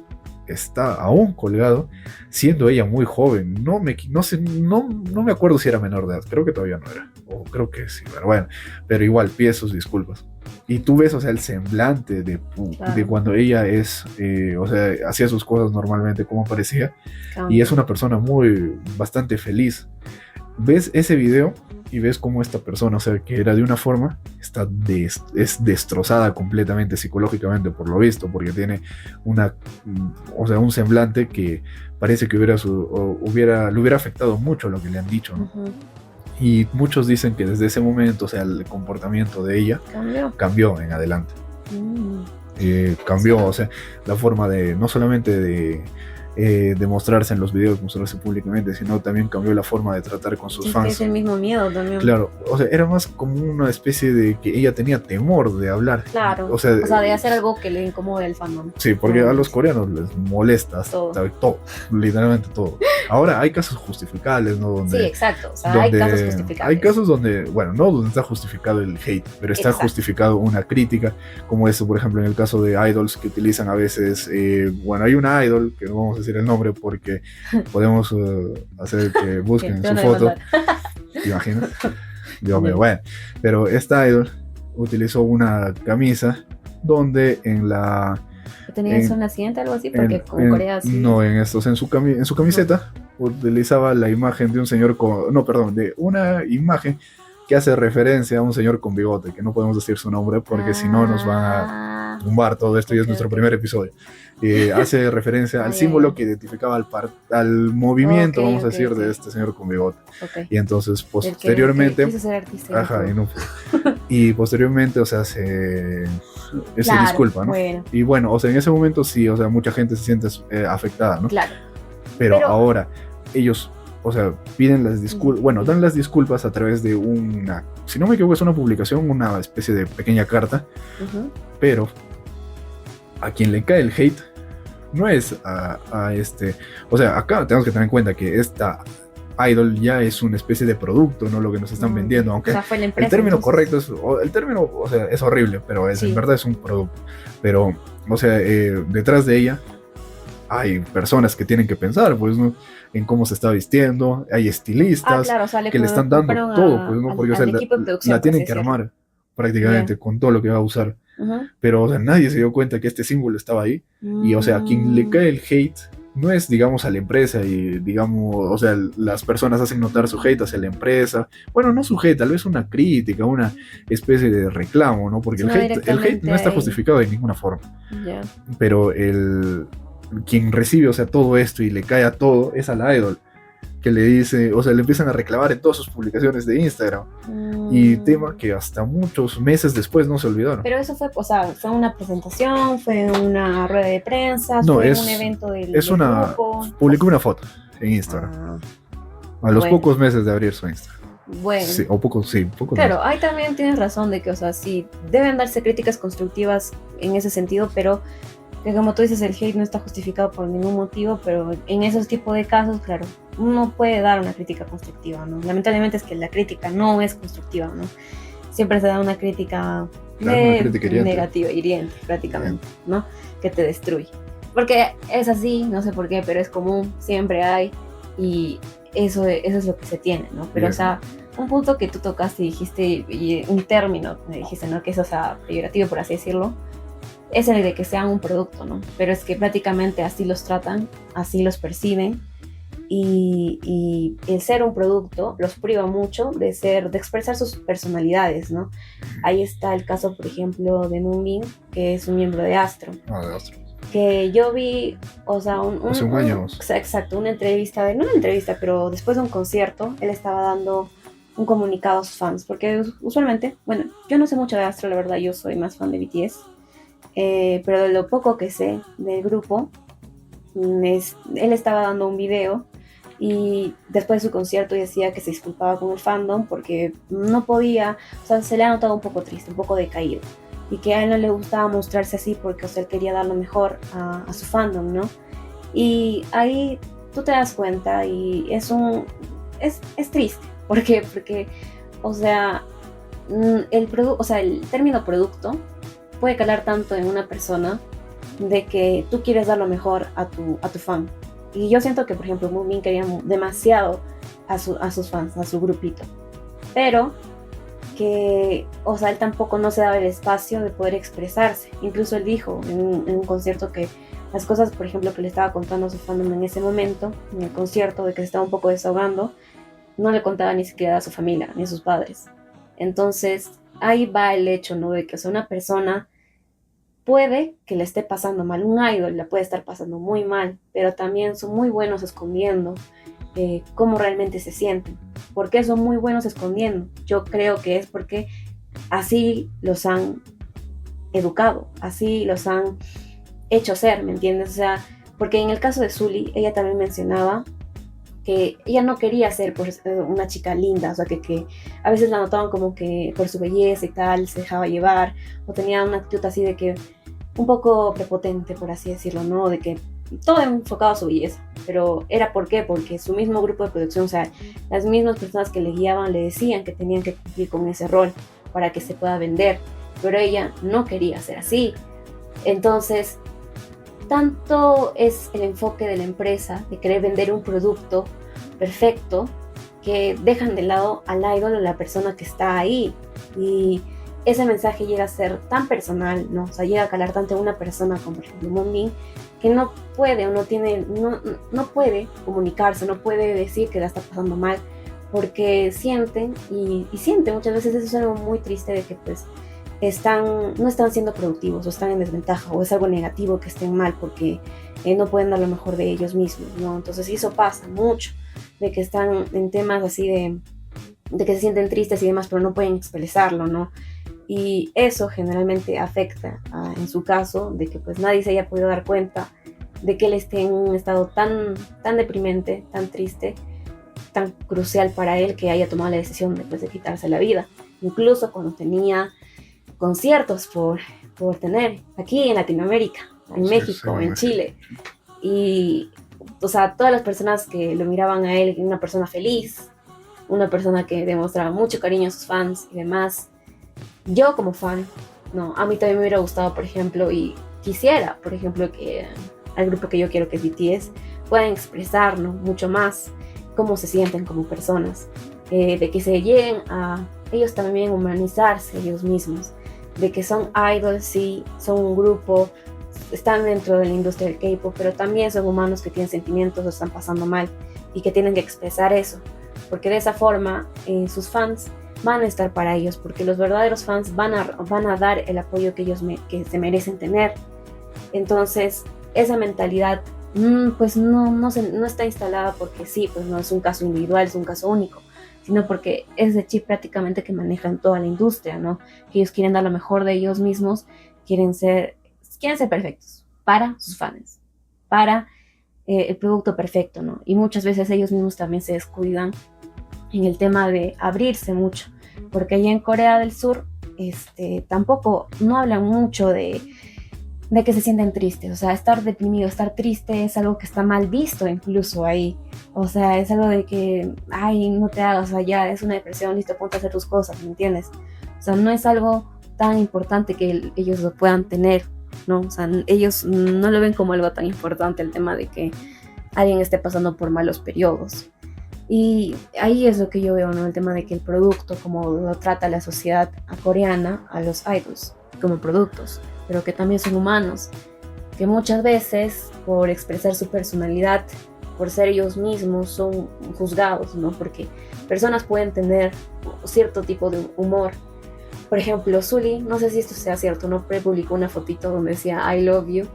está aún colgado, siendo ella muy joven. No me acuerdo si era menor de edad, creo que todavía no era, o creo que sí, pero bueno, pero igual pide sus disculpas. Y tú ves, o sea, el semblante de cuando ella o sea, hacía sus cosas normalmente, como parecía, y es una persona bastante feliz. Ves ese video y ves cómo esta persona, o sea, que era de una forma, es destrozada completamente psicológicamente, por lo visto, porque tiene un semblante que parece que le hubiera afectado mucho lo que le han dicho, ¿no? Uh-huh. Y muchos dicen que desde ese momento, o sea, el comportamiento de ella cambió en adelante. Cambió, sí. O sea, la forma de, no solamente de mostrarse en los videos, mostrarse públicamente, sino también cambió la forma de tratar con sus fans. Es el mismo miedo también. Claro, o sea, era más como una especie de que ella tenía temor de hablar. Claro, o sea de hacer algo que le incomode al fandom. Sí, porque a los coreanos les molesta todo, literalmente todo. Ahora hay casos justificables, ¿no? Sí, exacto, o sea, hay casos justificables. Hay casos donde, bueno, no donde está justificado el hate, pero está justificado una crítica, como eso, por ejemplo, en el caso de idols que utilizan a veces, bueno, hay una idol, que no vamos a decir el nombre porque podemos hacer que busquen su foto. ¿Te imaginas? Dios mío, bueno. Pero esta idol utilizó una camisa donde en la... ¿Tenía eso en la siguiente algo así? Porque con Corea sí. No, en su camiseta utilizaba la imagen de un señor de una imagen que hace referencia a un señor con bigote, que no podemos decir su nombre porque si no nos van a tumbar todo esto y es nuestro primer episodio. Hace referencia al símbolo que identificaba al movimiento, vamos a decir, de este señor con bigote. Y entonces posteriormente... quiso ser artista. Y posteriormente, o sea, se disculpa, ¿no? Bueno. Y bueno, o sea, en ese momento sí, o sea, mucha gente se siente afectada, ¿no? Claro. Pero ahora ellos, o sea, piden las disculpas, bueno, dan las disculpas a través de si no me equivoco, es una publicación, una especie de pequeña carta, pero a quien le cae el hate no es o sea, acá tenemos que tener en cuenta que esta idol ya es una especie de producto, no lo que nos están vendiendo, aunque fue la empresa, el término correcto o sea, es horrible, pero en verdad es un producto. Pero, o sea, detrás de ella hay personas que tienen que pensar, pues, ¿no? En cómo se está vistiendo, hay estilistas claro, o sea, que le están dando todo, pues, ¿no? Porque o sea, la tienen que armar prácticamente con todo lo que va a usar. Pero, o sea, nadie se dio cuenta que este símbolo estaba ahí. Y, o sea, a quien le cae el hate no es, digamos, a la empresa y, digamos, o sea, las personas hacen notar su hate hacia la empresa. Bueno, no su hate, tal vez una crítica, una especie de reclamo, ¿no? Porque el hate no está justificado de ninguna forma. Pero quien recibe, o sea, todo esto y le cae a todo es a la idol, que le dice, o sea, le empiezan a reclamar en todas sus publicaciones de Instagram. Y tema que hasta muchos meses después no se olvidaron. Pero eso fue, o sea, fue una presentación, fue una rueda de prensa, fue un evento del grupo. Publicó una foto en Instagram. A los pocos meses de abrir su Instagram. Bueno. Sí, pocos Claro, meses. ahí también tienes razón de que, o sea, sí, deben darse críticas constructivas en ese sentido, pero que como tú dices, el hate no está justificado por ningún motivo, pero en esos tipos de casos, claro, uno puede dar una crítica constructiva, ¿no? Lamentablemente es que la crítica no es constructiva, ¿no? Siempre se da una crítica, Claro, una crítica hiriente. negativa, hiriente prácticamente, ¿no? Que te destruye. Porque es así, no sé por qué, pero es común, siempre hay, y eso es lo que se tiene, ¿no? Pero, Bien. o sea, un punto que tú tocaste y dijiste, y un término, me dijiste, ¿no? Que es, o sea, peyorativo, por así decirlo, es el de que sean un producto, ¿no? Pero es que prácticamente así los tratan, así los perciben, y el ser un producto los priva mucho de expresar sus personalidades, ¿no? Ahí está el caso, por ejemplo, de Moonbin, que es un miembro de Astro. De Astro. Que yo vi, o sea, hace un año. Exacto, una entrevista, no una entrevista, pero después de un concierto, él estaba dando un comunicado a sus fans, porque usualmente, bueno, yo no sé mucho de Astro, la verdad, yo soy más fan de BTS, pero de lo poco que sé del grupo, él estaba dando un video y después de su concierto decía que se disculpaba con el fandom porque no podía, o sea, se le ha notado un poco triste, un poco decaído, y que a él no le gustaba mostrarse así porque, o sea, él quería dar lo mejor a su fandom, ¿no? Y ahí tú te das cuenta y es triste. ¿Por qué? Porque, o sea, el término producto puede calar tanto en una persona de que tú quieres dar lo mejor a tu fan. Y yo siento que, por ejemplo, Moonbin quería demasiado a sus fans, a su grupito. Pero que, o sea, él tampoco no se daba el espacio de poder expresarse. Incluso él dijo en un concierto que las cosas, por ejemplo, que le estaba contando a su fandom en ese momento, en el concierto, de que se estaba un poco desahogando, no le contaba ni siquiera a su familia, ni a sus padres. Entonces, ahí va el hecho, ¿no? De que, o sea, una persona puede que le esté pasando mal, un idol la puede estar pasando muy mal, pero también son muy buenos escondiendo cómo realmente se sienten. ¿Por qué son muy buenos escondiendo? Yo creo que es porque así los han educado, así los han hecho ser, ¿me entiendes? O sea, porque en el caso de Sully, ella también mencionaba que ella no quería ser pues, una chica linda, o sea, que a veces la notaban como que por su belleza y tal, se dejaba llevar, o tenía una actitud así de que un poco prepotente, por así decirlo, ¿no? De que todo enfocado a su belleza, pero ¿era por qué? Porque su mismo grupo de producción, o sea, las mismas personas que le guiaban le decían que tenían que cumplir con ese rol para que se pueda vender, pero ella no quería ser así. Entonces, tanto es el enfoque de la empresa de querer vender un producto perfecto que dejan de lado al idol o la persona que está ahí, y ese mensaje llega a ser tan personal, ¿no? O sea, llega a calar tanto en una persona como por ejemplo Moonbin, que no puede o no puede comunicarse, no puede decir que la está pasando mal, porque sienten y sienten muchas veces. Eso es algo muy triste, de que pues no están siendo productivos o están en desventaja, o es algo negativo que estén mal porque no pueden dar lo mejor de ellos mismos, ¿no? Entonces eso pasa mucho, de que están en temas así de que se sienten tristes y demás, pero no pueden expresarlo, ¿no? Y eso generalmente afecta en su caso, de que pues nadie se haya podido dar cuenta de que él esté en un estado tan deprimente, tan triste, tan crucial para él, que haya tomado la decisión de quitarse la vida, incluso cuando tenía conciertos por tener aquí en Latinoamérica, en México, en Chile. Y, o sea, todas las personas que lo miraban a él, una persona feliz, una persona que demostraba mucho cariño a sus fans y demás. Yo como fan, no, a mí también me hubiera gustado, por ejemplo, y quisiera, por ejemplo, que al grupo que yo quiero, que es BTS, puedan expresar, ¿no?, mucho más cómo se sienten como personas, de que se lleguen a ellos también humanizarse ellos mismos, de que son idols, sí, son un grupo, están dentro de la industria del K-pop, pero también son humanos que tienen sentimientos o están pasando mal y que tienen que expresar eso, porque de esa forma sus fans van a estar para ellos, porque los verdaderos fans van a dar el apoyo que ellos que se merecen tener. Entonces esa mentalidad pues no está instalada porque sí, pues no es un caso individual, es un caso único, sino porque es el chip prácticamente que manejan toda la industria, ¿no? Que ellos quieren dar lo mejor de ellos mismos, quieren ser perfectos para sus fans, para el producto perfecto, ¿no? Y muchas veces ellos mismos también se descuidan en el tema de abrirse mucho, porque allá en Corea del Sur tampoco no hablan mucho de que se sienten tristes. O sea, estar deprimido, estar triste es algo que está mal visto incluso ahí. O sea, es algo de que, ay, no te hagas, o sea, ya es una depresión, listo, ponte a hacer tus cosas, ¿me entiendes? O sea, no es algo tan importante que ellos lo puedan tener, ¿no? O sea, ellos no lo ven como algo tan importante el tema de que alguien esté pasando por malos periodos. Y ahí es lo que yo veo, ¿no? El tema de que el producto, como lo trata la sociedad coreana, a los idols como productos, pero que también son humanos, que muchas veces por expresar su personalidad, por ser ellos mismos, son juzgados, ¿no? Porque personas pueden tener cierto tipo de humor. Por ejemplo, Sully, no sé si esto sea cierto, ¿no? Publicó una fotito donde decía I love you,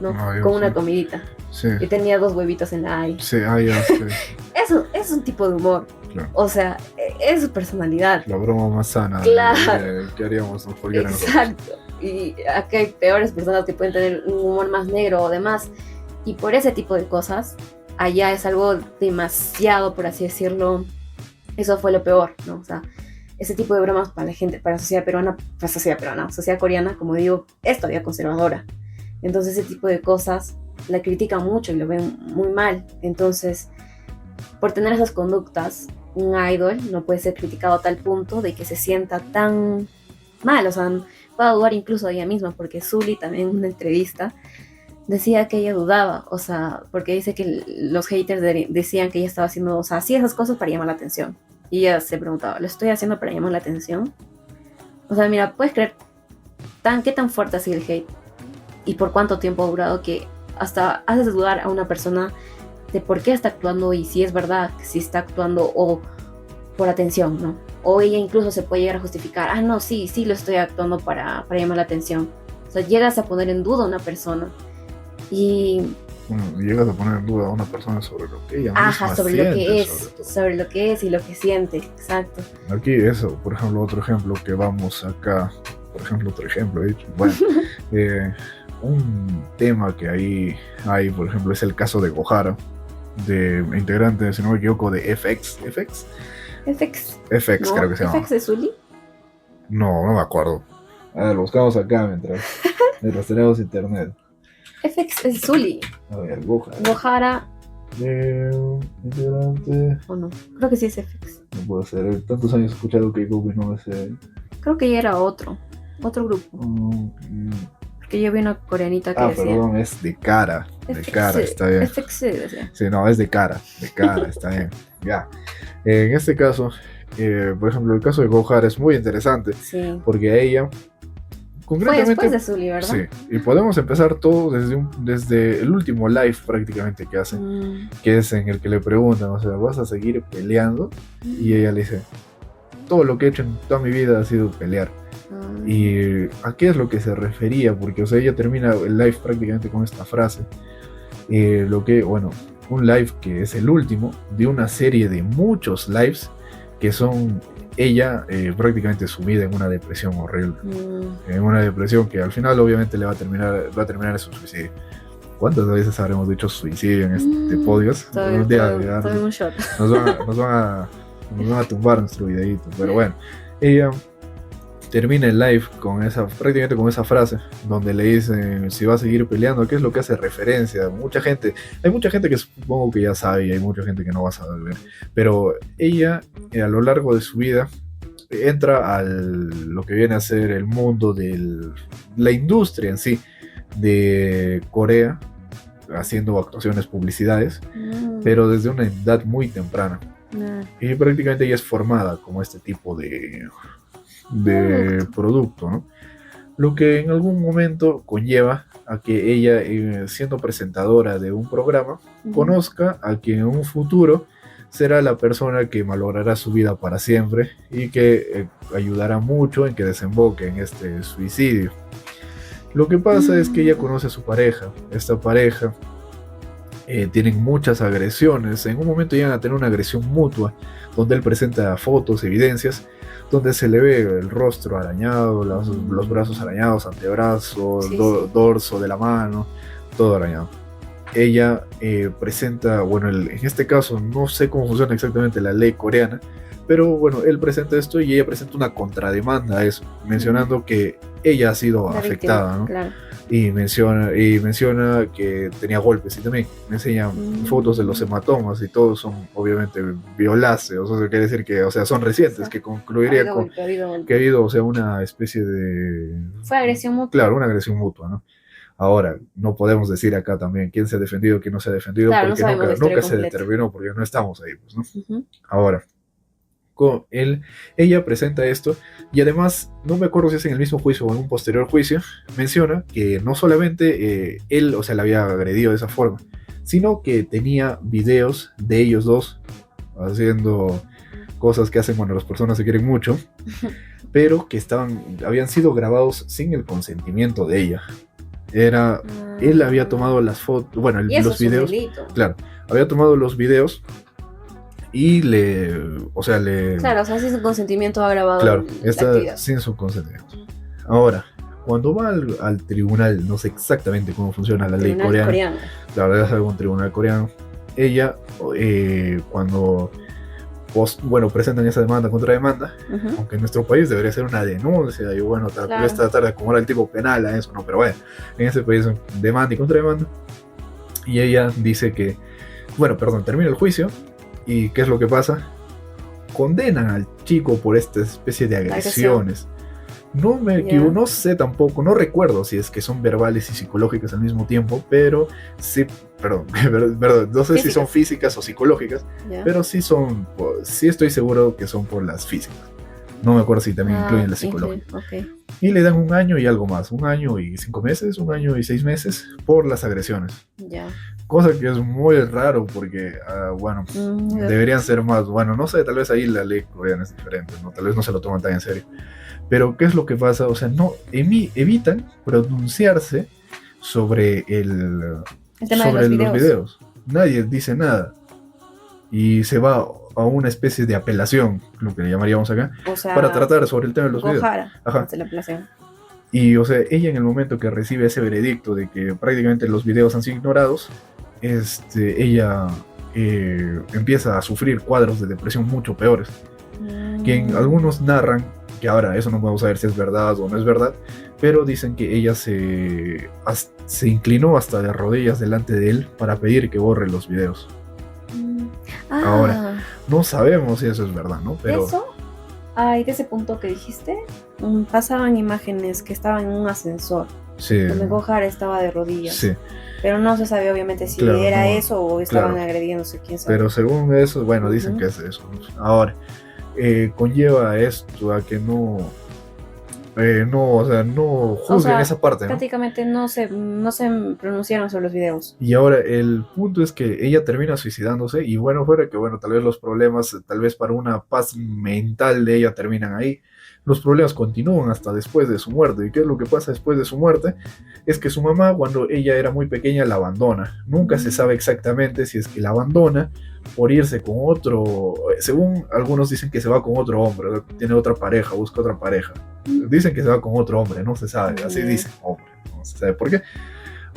¿no? Con una comidita. Sí. Y tenía 2 huevitos en la I. Sí, ya sé. Eso es un tipo de humor. Claro. O sea, es su personalidad. La broma más sana. Claro. ¿Qué haríamos cualquiera de nosotros? Exacto. Y aquí hay peores personas que pueden tener un humor más negro o demás. Y por ese tipo de cosas, allá es algo demasiado, por así decirlo. Eso fue lo peor, ¿no? O sea, ese tipo de bromas para la gente, para la sociedad peruana, sociedad coreana, como digo, es todavía conservadora. Entonces ese tipo de cosas la critican mucho y lo ven muy mal. Entonces, por tener esas conductas, un idol no puede ser criticado a tal punto de que se sienta tan mal. O sea, puede dudar incluso de ella misma, porque Sully también en una entrevista decía que ella dudaba, o sea, porque dice que los haters decían que ella estaba haciendo, o sea, hacía esas cosas para llamar la atención. Y ella se preguntaba, ¿lo estoy haciendo para llamar la atención? O sea, mira, puedes creer qué tan fuerte ha sido el hate y por cuánto tiempo ha durado, que hasta haces dudar a una persona de por qué está actuando y si es verdad, si está actuando o por atención, ¿no? O ella incluso se puede llegar a justificar, no, sí, lo estoy actuando para llamar la atención. O sea, llegas a poner en duda a una persona y... Bueno, llegas a poner en duda a una persona sobre lo que ella misma sobre siente, lo que es, sobre lo que es y lo que siente, exacto. Aquí eso, por ejemplo, otro ejemplo que vamos acá, por ejemplo, otro ejemplo, he dicho, bueno, un tema que ahí hay, por ejemplo, es el caso de Gohara, de integrante, si no me equivoco, de FX, ¿no? creo que se llama. ¿FX de Sully? No me acuerdo. A ver, lo buscamos acá mientras tenemos internet. FX es Sully. A ver, Gohara. Gohara. Integrante. ¿O no? Creo que sí es FX. No puede ser. Tantos años he escuchado K-pop y no me sé. Creo que ya era otro grupo. Porque yo vi una coreanita que decía. Perdón, es de cara. De cara, está bien. FX decía. Sí, no, es de cara, está bien. Ya. En este caso, por ejemplo, el caso de Gohara es muy interesante. Sí. Porque a ella... Fue después de Sully, ¿verdad? Sí, y podemos empezar todo desde el último live prácticamente que hace, que es en el que le preguntan, o sea, ¿vas a seguir peleando? Y ella le dice, todo lo que he hecho en toda mi vida ha sido pelear. ¿Y a qué es lo que se refería? Porque, o sea, ella termina el live prácticamente con esta frase, un live que es el último de una serie de muchos lives que son... ella prácticamente sumida en una depresión horrible, en una depresión que al final obviamente va a terminar en su suicidio. ¿Cuántas veces habremos dicho suicidio en este podcast? Un día nos van a tumbar nuestro videito, pero bueno, ella termina el live prácticamente con esa frase, donde le dicen si va a seguir peleando, qué es lo que hace referencia. Hay mucha gente que supongo que ya sabe y hay mucha gente que no va a saber, pero ella a lo largo de su vida entra a lo que viene a ser el mundo de la industria en sí de Corea, haciendo actuaciones, publicidades, pero desde una edad muy temprana. Y prácticamente ella es formada como este tipo de producto, ¿no? Lo que en algún momento conlleva a que ella, siendo presentadora de un programa, conozca a quien en un futuro será la persona que malogrará su vida para siempre y que ayudará mucho en que desemboque en este suicidio. Lo que pasa es que ella conoce a su pareja. Esta pareja tienen muchas agresiones. En un momento llegan a tener una agresión mutua, donde él presenta fotos, evidencias, donde se le ve el rostro arañado, los brazos arañados, antebrazo, dorso de la mano, todo arañado. Ella presenta, en este caso no sé cómo funciona exactamente la ley coreana, pero bueno, él presenta esto y ella presenta una contrademanda a eso, mencionando que ella ha sido La afectada, víctima, ¿no? claro. Y menciona que tenía golpes y también me enseña fotos de los hematomas y todos son obviamente violáceos, o sea, quiere decir que, o sea, son recientes, que Ha concluiría habido con golpe, ha habido que ha golpe. habido, o sea, una especie de, Fue agresión mutua. claro, una agresión mutua, ¿no? Ahora, no podemos decir acá también quién se ha defendido, quién no se ha defendido, Claro, no porque sabemos la historia nunca se completa. determinó, porque no estamos ahí, pues, ¿no? Ujú. Ahora, ella presenta esto y además, no me acuerdo si es en el mismo juicio o en un posterior juicio, menciona que no solamente él, o sea, la había agredido de esa forma, sino que tenía videos de ellos dos haciendo cosas que hacen cuando las personas se quieren mucho, pero que habían sido grabados sin el consentimiento de ella. Él había tomado las fotos, bueno, Y eso los es un videos, delito. claro, había tomado los videos y Claro, o sea, sin su consentimiento ha grabado claro, la está actividad. sin su consentimiento. Ahora, cuando va al tribunal, no sé exactamente cómo funciona la ley Tribunal coreana, la verdad es algún tribunal coreano, ella, cuando presentan esa demanda contra demanda, Ujú. aunque en nuestro país debería ser una denuncia, y bueno, tal Claro. vez tratar de acomodar el tipo penal a eso, no, pero bueno, en ese país es demanda y contra demanda, y ella dice que, termina el juicio, y ¿qué es lo que pasa? Condenan al chico por esta especie de agresiones. Ya. No sé tampoco, no recuerdo si es que son verbales y psicológicas al mismo tiempo, pero sí, perdón, no sé si son físicas o psicológicas, Ya. pero sí sí estoy seguro que son por las físicas. No me acuerdo si también incluyen la psicológica. Ok. Y le dan 1 año y algo más, 1 año y 5 meses, 1 año y 6 meses por las agresiones. Ya. Cosa que es muy raro porque, deberían ser más, no sé, tal vez ahí la ley coreana es diferente, ¿no? Tal vez no se lo toman tan en serio. Pero ¿qué es lo que pasa? O sea, no evitan pronunciarse sobre tema de los videos. Nadie dice nada. Y se va a una especie de apelación, lo que le llamaríamos acá, O sea, para tratar sobre el tema de los videos. Ajá. La apelación. Y, o sea, ella en el momento que recibe ese veredicto de que prácticamente los videos han sido ignorados, ella empieza a sufrir cuadros de depresión mucho peores. Que algunos narran, que ahora eso no podemos saber si es verdad o no es verdad, pero dicen que ella se inclinó hasta de rodillas delante de él para pedir que borre los videos. Ahora, no sabemos si eso es verdad, ¿no? Pero ¿eso? De ese punto que dijiste, pasaban imágenes que estaban en un ascensor, sí, donde Gohara estaba de rodillas. Sí. Pero no se sabía obviamente si era eso o estaban agrediéndose, quién sabe. Pero según eso, dicen que es eso, ¿no? Ahora, conlleva esto a que no juzguen esa parte, ¿no? Prácticamente no se pronunciaron sobre los videos. Y ahora el punto es que ella termina suicidándose y fuera que tal vez los problemas, tal vez para una paz mental de ella terminan ahí. Los problemas continúan hasta después de su muerte. ¿Y qué es lo que pasa después de su muerte? Es que su mamá, cuando ella era muy pequeña, la abandona. Nunca se sabe exactamente si es que la abandona por irse con otro. Según algunos dicen que se va con otro hombre, tiene otra pareja, busca otra pareja. Dicen que se va con otro hombre, no se sabe, así dicen, hombre, no se sabe por qué.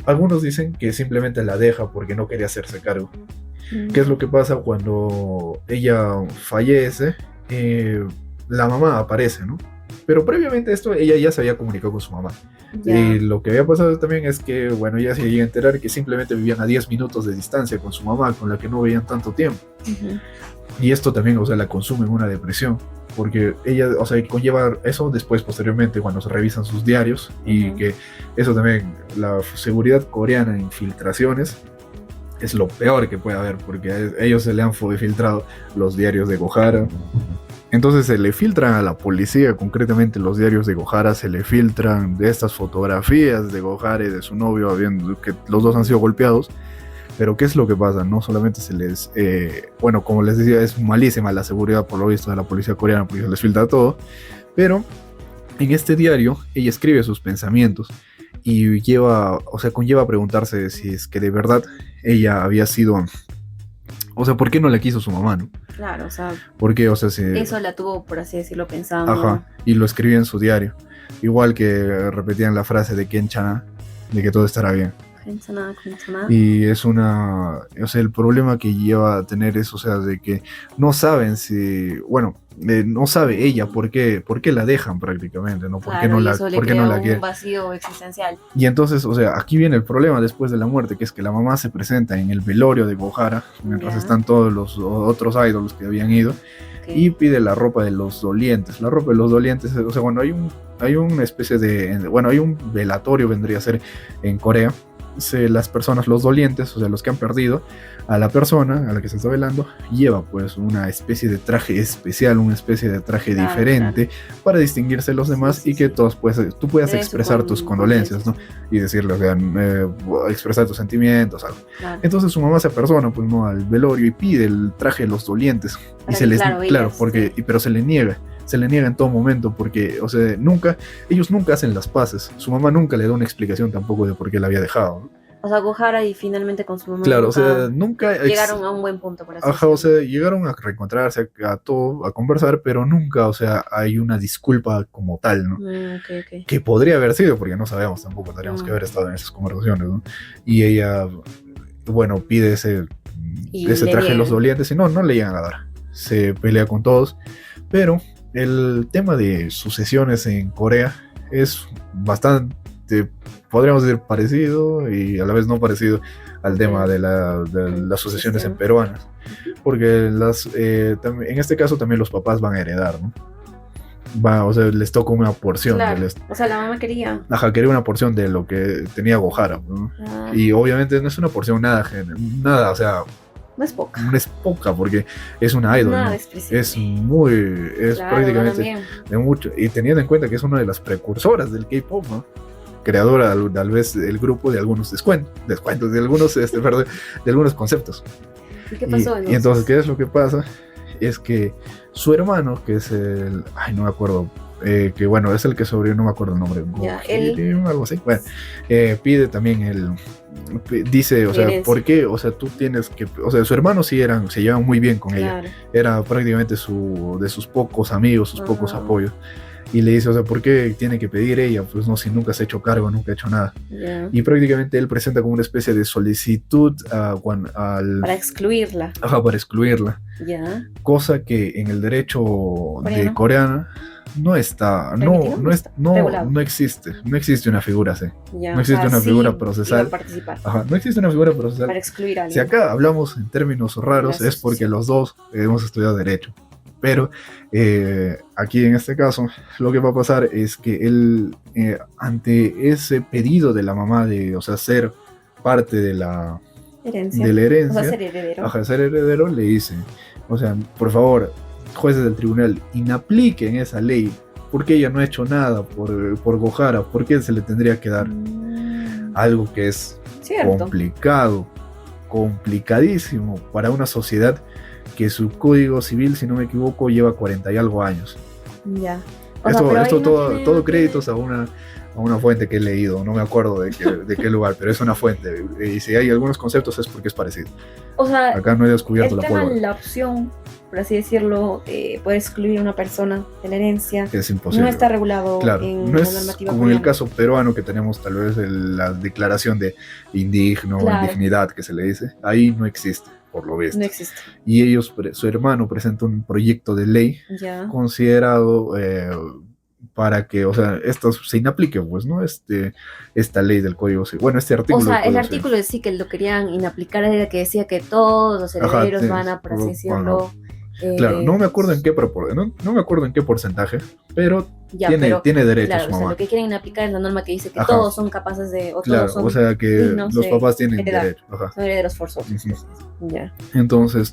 Algunos dicen que simplemente la deja porque no quería hacerse cargo. ¿Qué es lo que pasa cuando ella fallece? La mamá aparece, ¿no? Pero previamente a esto, ella ya se había comunicado con su mamá. Ya. Y lo que había pasado también es que, ella se llega a enterar que simplemente vivían a 10 minutos de distancia con su mamá, con la que no veían tanto tiempo. Y esto también, la consume en una depresión. Porque ella, conlleva eso después, posteriormente, cuando se revisan sus diarios. Y que eso también, la seguridad coreana en filtraciones, es lo peor que puede haber, porque a ellos se le han filtrado los diarios de Gohara. Entonces se le filtran a la policía, concretamente los diarios de Gohara, se le filtran de estas fotografías de Gohara y de su novio, viendo que los dos han sido golpeados. Pero ¿qué es lo que pasa? No solamente se les... como les decía, es malísima la seguridad por lo visto de la policía coreana, porque se les filtra todo. Pero en este diario ella escribe sus pensamientos y conlleva a preguntarse si es que de verdad ella había sido... ¿por qué no le quiso su mamá, no? Claro, ¿por qué? Eso la tuvo, por así decirlo, pensando. Ajá, y lo escribía en su diario. Igual que repetían la frase de Ken Chana, de que todo estará bien. Ensenada con Ensenada. Y es o sea, el problema que lleva a tener es, o sea, de que no saben si, bueno, no sabe ella por qué la dejan prácticamente, ¿no? ¿Por qué no y la, eso le por qué crea no la un quieren? vacío existencial. Y entonces, o sea, aquí viene el problema después de la muerte, que es que la mamá se presenta en el velorio de Gohara, mientras Ya. están todos los otros ídolos que habían ido, Ok. y pide la ropa de los dolientes. La ropa de los dolientes, o sea, bueno, hay una especie de, bueno, hay un velatorio, vendría a ser en Corea. Las personas, los dolientes, o sea, los que han perdido a la persona a la que se está velando, lleva pues una especie de traje especial, una especie de traje diferente para distinguirse de los demás y que todos tú puedas expresar tus condolencias, ¿no? Y decirle, o sea, expresar tus sentimientos, algo. Claro. Entonces su mamá se apersona pues, ¿no? al velorio y pide el traje de los dolientes. Para Y se les, claro, ellas, porque, pero se le niega en todo momento porque, o sea, ellos nunca hacen las paces. Su mamá nunca le da una explicación tampoco de por qué la había dejado, ¿no? O sea, Gohara y finalmente con su mamá. Claro, o sea, nunca llegaron a un buen punto, por así decirlo. O sea, llegaron a reencontrarse, a conversar, pero nunca, o sea, hay una disculpa como tal, ¿no? Okay. Que podría haber sido, porque no sabemos tampoco, tendríamos que haber estado en esas conversaciones, ¿no? Y ella, bueno, pide ese traje de los dolientes y no le llegan a dar. Se pelea con todos, pero el tema de sucesiones en Corea es bastante, podríamos decir, parecido y a la vez no parecido al tema de las sucesiones en peruanas, porque en este caso también los papás van a heredar, ¿no? O sea, les toca una porción. Claro. O sea, la mamá quería quería una porción de lo que tenía Gohara, ¿no? Y obviamente no es una porción nada, o sea, no es poca. No es poca porque es una idol, ¿no? Es prácticamente de mucho. Y teniendo en cuenta que es una de las precursoras del K-pop, ¿no? Creadora tal vez del grupo de algunos descuentos, de algunos, de algunos conceptos. ¿Y qué pasó? Y entonces, ¿qué es lo que pasa? Es que su hermano, que es no me acuerdo, que bueno, es el que sobrevivió, no me acuerdo el nombre, algo así, bueno, pide también dice, o sea, ¿por qué? O sea, tú tienes que, o sea, su hermano sí se llevan muy bien con ella, era prácticamente de sus pocos amigos, sus pocos apoyos, y le dice, o sea, ¿por qué tiene que pedir ella? Pues no, si nunca se ha hecho cargo, nunca ha hecho nada. Y prácticamente él presenta como una especie de solicitud para excluirla. Para excluirla. Cosa que en el derecho coreano no está, no existe una figura así. No existe una figura procesal. No existe una figura procesal. Para excluir a alguien. Si acá hablamos en términos raros es porque los dos hemos estudiado derecho. Pero aquí en este caso lo que va a pasar es que él, ante ese pedido de la mamá de, o sea, ser parte de la herencia, o sea, ser heredero, le dice, o sea, por favor, jueces del tribunal, inapliquen esa ley, porque ella no ha hecho nada por Gohara, ¿por qué se le tendría que dar algo que es complicadísimo para una sociedad que su código civil, si no me equivoco, lleva 40 y algo años? Esto todo créditos a una fuente que he leído, no me acuerdo de qué lugar, pero es una fuente, y si hay algunos conceptos es porque es parecido. O sea, acá no he descubierto la pólvora. La opción, por así decirlo, poder excluir a una persona de la herencia es imposible. No está regulado en la normativa como en el caso peruano, que tenemos tal vez la declaración de indigno, indignidad que se le dice, ahí no existe. Por lo visto. No existe. Y su hermano presenta un proyecto de ley considerado para que, o sea, esto se inaplique, pues, ¿no? Esta ley del Código Civil. Bueno, este artículo. O sea, el artículo sí que lo querían inaplicar era que decía que todos los herederos van a, por así decirlo. Claro, no me acuerdo en qué porcentaje, pero tiene derechos. Claro, o sea, lo que quieren aplicar es la norma que dice que todos son capaces de. O sea, que los papás tienen derechos. Son herederos forzosos. Entonces,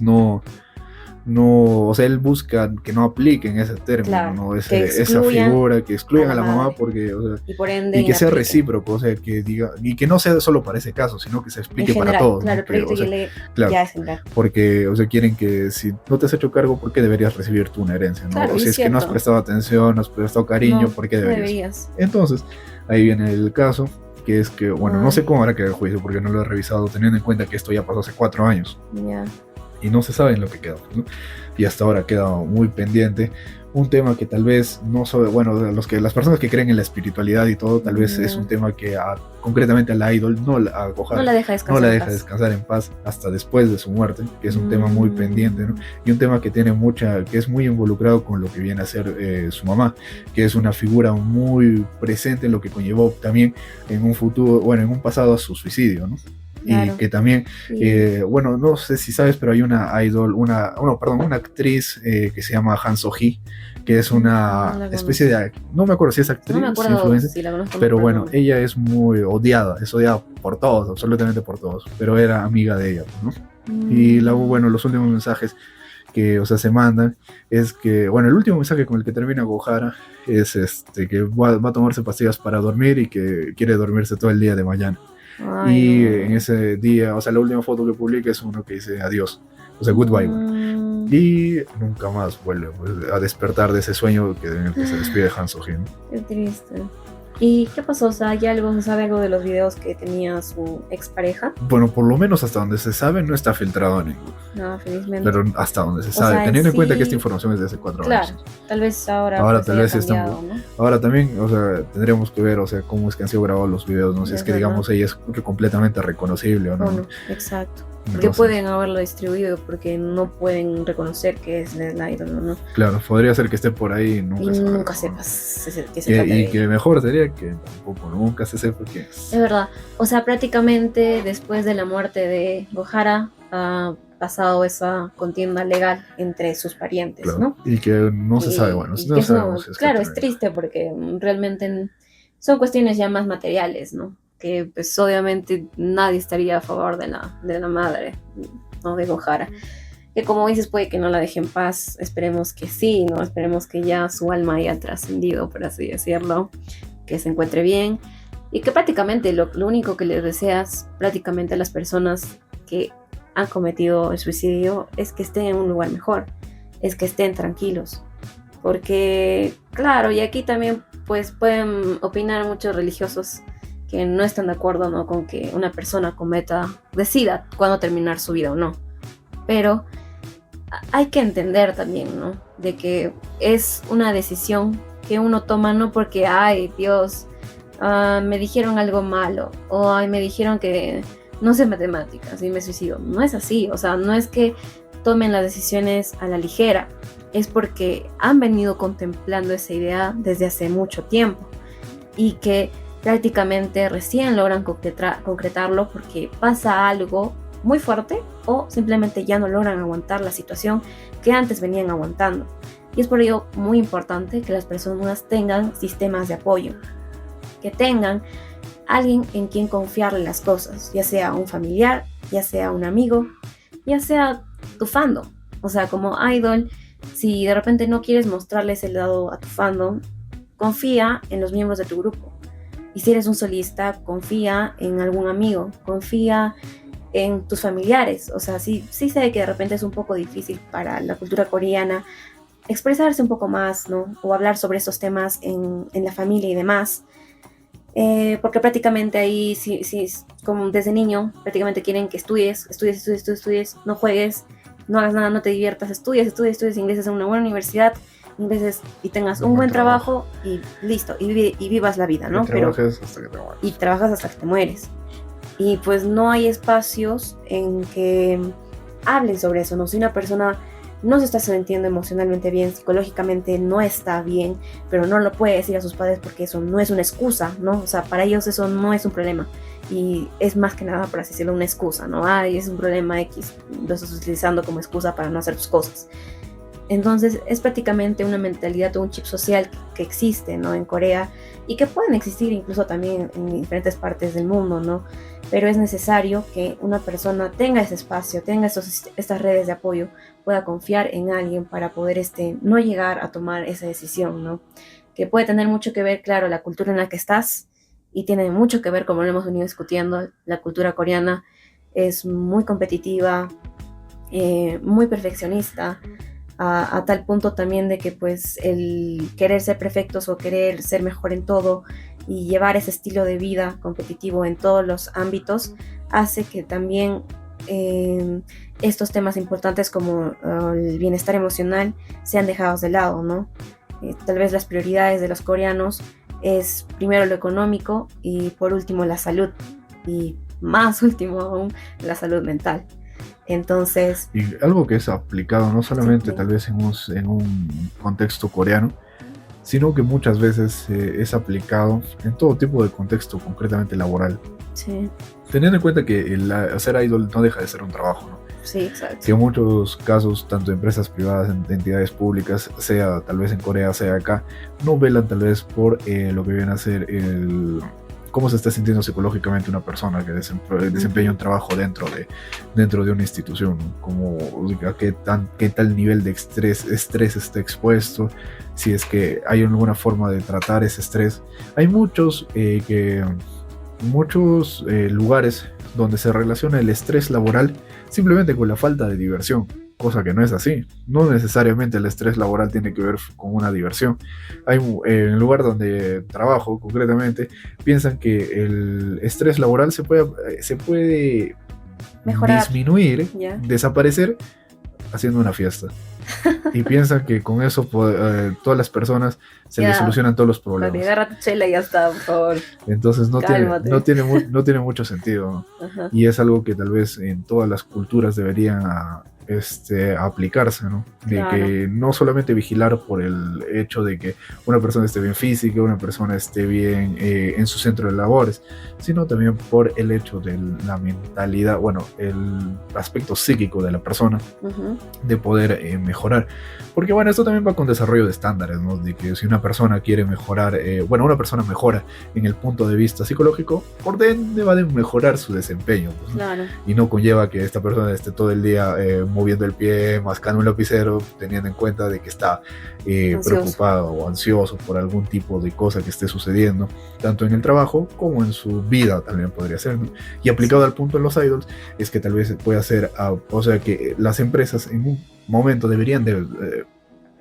o sea, él busca que no apliquen ese término, ¿no? Esa figura, que excluyan a la mamá porque, o sea, y por ende y que sea recíproco, o sea, que diga, y que no sea solo para ese caso, sino que se explique para todos. Claro, ¿no? ya es general. Porque, o sea, quieren que si no te has hecho cargo, ¿por qué deberías recibir tú una herencia? ¿No? Claro, o si es que no has prestado atención, no has prestado cariño, ¿por qué deberías? Entonces, ahí viene el caso, que es que, bueno, no sé cómo habrá quedado el juicio, porque no lo he revisado, teniendo en cuenta que esto ya pasó hace 4 años. y no se sabe en lo que quedó, ¿no? Y hasta ahora queda muy pendiente un tema que tal vez no sabe, bueno, las personas que creen en la espiritualidad y todo, tal vez es un tema que concretamente a la idol a Gohara, No la deja no la descansar en deja paz. descansar en paz hasta después de su muerte, que es un tema muy pendiente, ¿no? Y un tema que tiene que es muy involucrado con lo que viene a ser su mamá, que es una figura muy presente en lo que conllevó también en un futuro, bueno, en un pasado a su suicidio, ¿no? Claro. Y que también, Sí. bueno, no sé si sabes, pero hay una idol, una actriz que se llama Han So-hee, que es No una la especie conozco. de, no me acuerdo si es No actriz, me si acuerdo influencer, si la conozco o no pero por el bueno, nombre. ella es muy odiada, es odiada por todos, absolutamente por todos, pero era amiga de ella, ¿no? Y bueno, los últimos mensajes que, o sea, se mandan es que, bueno, el último mensaje con el que termina Gohara es que va a tomarse pastillas para dormir y que quiere dormirse todo el día de mañana. Ay, Y no. en ese día, o sea, la última foto que publica es uno que dice adiós, o sea, goodbye, bueno. Y nunca más vuelve pues, a despertar de ese sueño en el que se despide Han So-hee, ¿no? Qué triste. ¿Y qué pasó? O sea, ¿hay algo, se sabe algo de los videos que tenía su expareja? Bueno, por lo menos hasta donde se sabe, no está filtrado ninguno. No, felizmente. Pero hasta donde se O sabe, sea, teniendo en cuenta sí, que esta información es de hace 4 claro, años. tal vez ahora Ahora pues tal haya vez sí cambiado, están. ¿no? Ahora también, o sea, tendríamos que ver, o sea, cómo es que han sido grabados los videos, no sé, si es Es que verdad. digamos ella es completamente reconocible o no. O no, exacto. No Que sé. pueden haberlo distribuido porque no pueden reconocer que es el idol o no. Claro, podría ser que esté por ahí y Y nunca se nunca sepa, sepas que se ¿no? trata de Y ella. que mejor sería que tampoco nunca se sepa quién es. Es verdad. O sea, prácticamente después de la muerte de Gohara ha pasado esa contienda legal entre sus parientes, Claro. ¿no? Y que no se sabe, bueno, Y no que sabemos si es que claro, es termina. triste porque realmente son cuestiones ya más materiales, ¿no? Que pues obviamente nadie estaría a favor de la madre, ¿no? De Gohara. Que como dices, puede que no la deje en paz, esperemos que sí, ¿no? Esperemos que ya su alma haya trascendido, por así decirlo, que se encuentre bien y que prácticamente lo único que le deseas prácticamente a las personas que han cometido el suicidio es que estén en un lugar mejor, es que estén tranquilos, porque claro, y aquí también pues pueden opinar muchos religiosos que no están de acuerdo, ¿no? Con que una persona decida cuándo terminar su vida o no, pero hay que entender también, ¿no? De que es una decisión que uno toma no porque, ay, Dios, me dijeron algo malo, o ay, me dijeron que no sé matemáticas y me suicido. No es así, o sea, no es que tomen las decisiones a la ligera, es porque han venido contemplando esa idea desde hace mucho tiempo y que prácticamente recién logran concretarlo porque pasa algo muy fuerte o simplemente ya no logran aguantar la situación que antes venían aguantando. Y es por ello muy importante que las personas tengan sistemas de apoyo, que tengan alguien en quien confiarle las cosas, ya sea un familiar, ya sea un amigo, ya sea tu fandom. O sea, como idol, si de repente no quieres mostrarles el lado a tu fandom, confía en los miembros de tu grupo. Y si eres un solista, confía en algún amigo, confía en tus familiares. O sea, sí sé que de repente es un poco difícil para la cultura coreana expresarse un poco más, ¿no? O hablar sobre estos temas en la familia y demás. Porque prácticamente ahí, sí, como desde niño, prácticamente quieren que estudies, no juegues, no hagas nada, no te diviertas, estudies, ingreses a una buena universidad, ingreses y tengas un buen trabajo y listo, y vivas la vida, ¿no? Y trabajas hasta que te mueres. Y trabajas hasta que te mueres. Y pues no hay espacios en que hablen sobre eso, ¿no? Si una persona no se está sintiendo emocionalmente bien, psicológicamente no está bien, pero no lo puede decir a sus padres porque eso no es una excusa, ¿no? O sea, para ellos eso no es un problema. Y es más que nada, por así decirlo, una excusa, ¿no? Ay, es un problema X, lo estás utilizando como excusa para no hacer tus cosas. Entonces es prácticamente una mentalidad o un chip social que existe, ¿no? En Corea y que pueden existir incluso también en diferentes partes del mundo, ¿no? Pero es necesario que una persona tenga ese espacio, tenga estas redes de apoyo, pueda confiar en alguien para poder no llegar a tomar esa decisión, ¿no? Que puede tener mucho que ver, claro, la cultura en la que estás y tiene mucho que ver, como lo hemos venido discutiendo, la cultura coreana es muy competitiva, muy perfeccionista, a tal punto también de que pues el querer ser perfectos o querer ser mejor en todo y llevar ese estilo de vida competitivo en todos los ámbitos hace que también estos temas importantes como el bienestar emocional sean dejados de lado, ¿no? Tal vez las prioridades de los coreanos es primero lo económico y por último la salud, y más último aún la salud mental. Entonces, Y algo que es aplicado no solamente sí, tal vez en un contexto coreano, sino que muchas veces es aplicado en todo tipo de contexto, concretamente laboral. sí, Teniendo en cuenta que ser idol no deja de ser un trabajo, ¿no? sí, exacto. Que en muchos casos, tanto empresas privadas, entidades públicas, sea tal vez en Corea, sea acá, no velan tal vez por lo que viene a ser cómo se está sintiendo psicológicamente una persona que desempeña un trabajo dentro de una institución, ¿no? Como a qué tal nivel de estrés está expuesto, si es que hay alguna forma de tratar ese estrés. Hay muchos lugares donde se relaciona el estrés laboral simplemente con la falta de diversión, cosa que no es así. No necesariamente el estrés laboral tiene que ver con una diversión. En el lugar donde trabajo, concretamente, piensan que el estrés laboral se puede Mejorar, disminuir, ¿ya? desaparecer haciendo una fiesta. Y piensan que con eso todas las personas se les Ya, solucionan todos los papi, problemas. agarra tu chela y ya está, por favor. Entonces Cálmate. no tiene mucho sentido, ¿no? Ajá, Y es algo que tal vez en todas las culturas deberían aplicarse, ¿no? De claro. que no solamente vigilar por el hecho de que una persona esté bien física, una persona esté bien en su centro de labores, sino también por el hecho de la mentalidad, bueno, el aspecto psíquico de la persona, Ujú, de poder mejorar. Porque bueno, esto también va con desarrollo de estándares, ¿no? De que si una persona quiere mejorar, una persona mejora en el punto de vista psicológico, por ende va a mejorar su desempeño, pues, ¿no? claro. Y no conlleva que esta persona esté todo el día moviendo el pie, mascando un lapicero, teniendo en cuenta de que está Ansioso. preocupado o ansioso por algún tipo de cosa que esté sucediendo, tanto en el trabajo como en su vida también podría ser, ¿no? Y aplicado al punto en los idols, es que tal vez pueda ser, o sea, que las empresas en un momento deberían de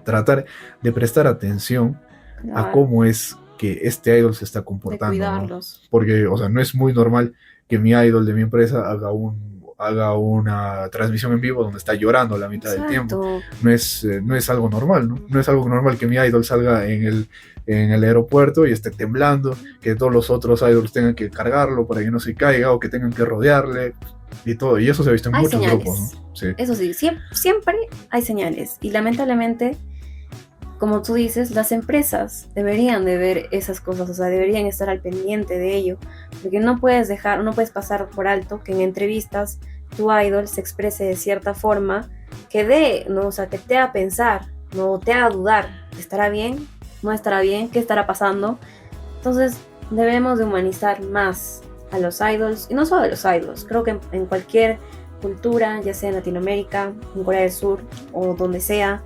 tratar de prestar atención a Claro, cómo es que este idol se está de comportando, ¿no? cuidarlos. Porque, o sea, no es muy normal que mi idol de mi empresa haga una transmisión en vivo donde está llorando la mitad del tiempo. Exacto. No es algo normal, ¿no? No es algo normal que mi idol salga en el aeropuerto y esté temblando, que todos los otros idols tengan que cargarlo para que no se caiga o que tengan que rodearle y todo. Y eso se ha visto en Hay muchos señales. grupos, ¿no? Sí. Eso sí, siempre hay señales. Y lamentablemente, como tú dices, las empresas deberían de ver esas cosas, o sea, deberían estar al pendiente de ello, porque no puedes pasar por alto que en entrevistas tu idol se exprese de cierta forma que ¿no? O sea, que te haga pensar, no te haga dudar, ¿estará bien? ¿No estará bien? ¿Qué estará pasando? Entonces, debemos de humanizar más a los idols, y no solo a los idols, creo que en cualquier cultura, ya sea en Latinoamérica, en Corea del Sur o donde sea,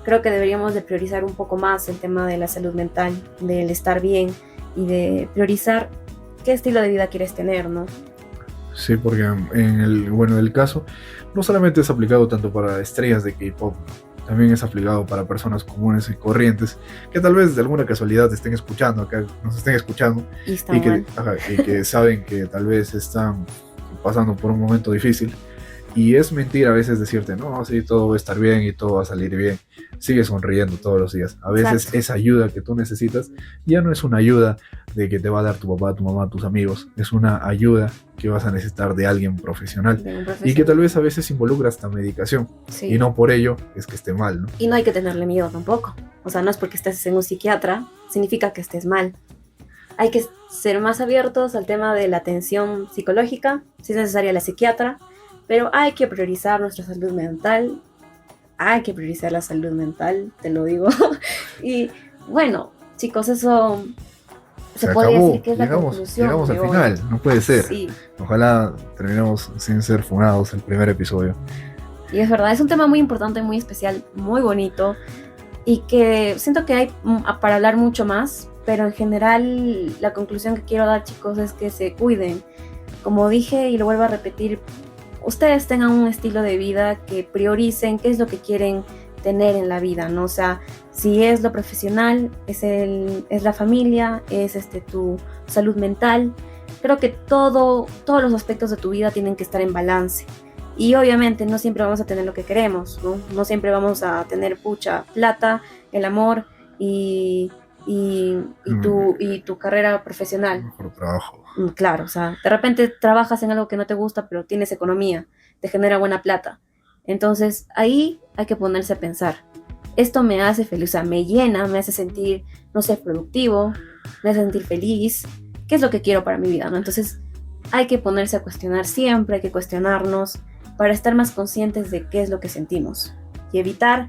creo que deberíamos de priorizar un poco más el tema de la salud mental, del estar bien y de priorizar qué estilo de vida quieres tener, ¿no? Sí, porque el caso no solamente es aplicado tanto para estrellas de K-pop, también es aplicado para personas comunes y corrientes que tal vez de alguna casualidad estén escuchando, acá nos estén escuchando Y está mal. y que saben que tal vez están pasando por un momento difícil. Y es mentira a veces decirte, no, sí, todo va a estar bien y todo va a salir bien. Sigue sonriendo todos los días. A veces Exacto. esa ayuda que tú necesitas ya no es una ayuda de que te va a dar tu papá, tu mamá, tus amigos. Es una ayuda que vas a necesitar de alguien profesional. De un Y profesional. que tal vez a veces involucra hasta medicación. Sí. Y no por ello es que esté mal, ¿no? Y no hay que tenerle miedo tampoco. O sea, no es porque estés en un psiquiatra, significa que estés mal. Hay que ser más abiertos al tema de la atención psicológica, si es necesaria la psiquiatra, pero hay que priorizar nuestra salud mental. Hay que priorizar la salud mental, te lo digo. Y bueno, chicos, eso se podría decir que es la conclusión. Llegamos al de hoy. final, no puede ser. Sí, Ojalá terminemos sin ser funados el primer episodio. y es verdad, es un tema muy importante, muy especial, muy bonito, y que siento que hay para hablar mucho más, pero en general la conclusión que quiero dar, chicos, es que se cuiden. Como dije y lo vuelvo a repetir, ustedes tengan un estilo de vida, que prioricen qué es lo que quieren tener en la vida, ¿no? O sea, si es lo profesional, es la familia, es tu salud mental. Creo que todos los aspectos de tu vida tienen que estar en balance. Y obviamente no siempre vamos a tener lo que queremos, ¿no? No siempre vamos a tener plata, el amor y, y tu carrera profesional. Mejor trabajo. Claro, o sea, de repente trabajas en algo que no te gusta, pero tienes economía, te genera buena plata. Entonces ahí hay que ponerse a pensar. Esto me hace feliz, o sea, me llena, me hace sentir, no sé, productivo, me hace sentir feliz. ¿Qué es lo que quiero para mi vida, no? Entonces hay que ponerse a cuestionar siempre, hay que cuestionarnos para estar más conscientes de qué es lo que sentimos y evitar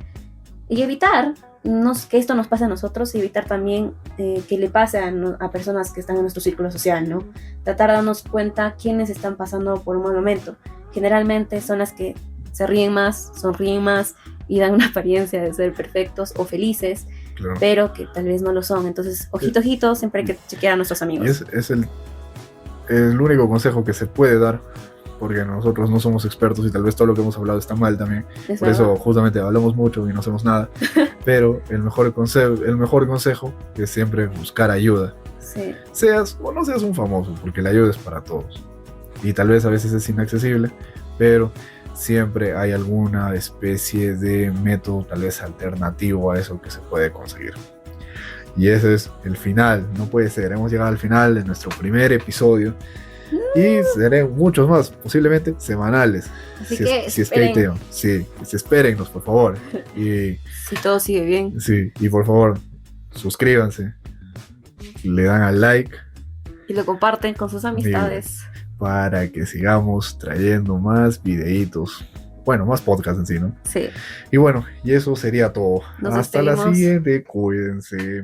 que esto nos pase a nosotros y evitar también que le pase a personas que están en nuestro círculo social, ¿no? Tratar de darnos cuenta quiénes están pasando por un mal momento. Generalmente son las que se ríen más, sonríen más y dan una apariencia de ser perfectos o felices, claro, pero que tal vez no lo son. Entonces, ojito, ojito, siempre hay que chequear a nuestros amigos. Y es el único consejo que se puede dar, porque nosotros no somos expertos y tal vez todo lo que hemos hablado está mal también. Por eso justamente hablamos mucho y no hacemos nada. Pero el mejor consejo es siempre buscar ayuda. Sí. Seas o no seas un famoso, porque la ayuda es para todos. Y tal vez a veces es inaccesible, pero siempre hay alguna especie de método tal vez alternativo a eso que se puede conseguir. Y ese es el final, no puede ser. Hemos llegado al final de nuestro primer episodio. Y seré muchos más, posiblemente semanales. Así si es que hay tema. Sí, espérennos, por favor. Y si todo sigue bien. Sí, y por favor, suscríbanse, le dan al like. Y lo comparten con sus amistades. Para que sigamos trayendo más videitos. Bueno, más podcasts en sí, ¿no? Sí. Y bueno, y eso sería todo. Nos Hasta despedimos. La siguiente, cuídense.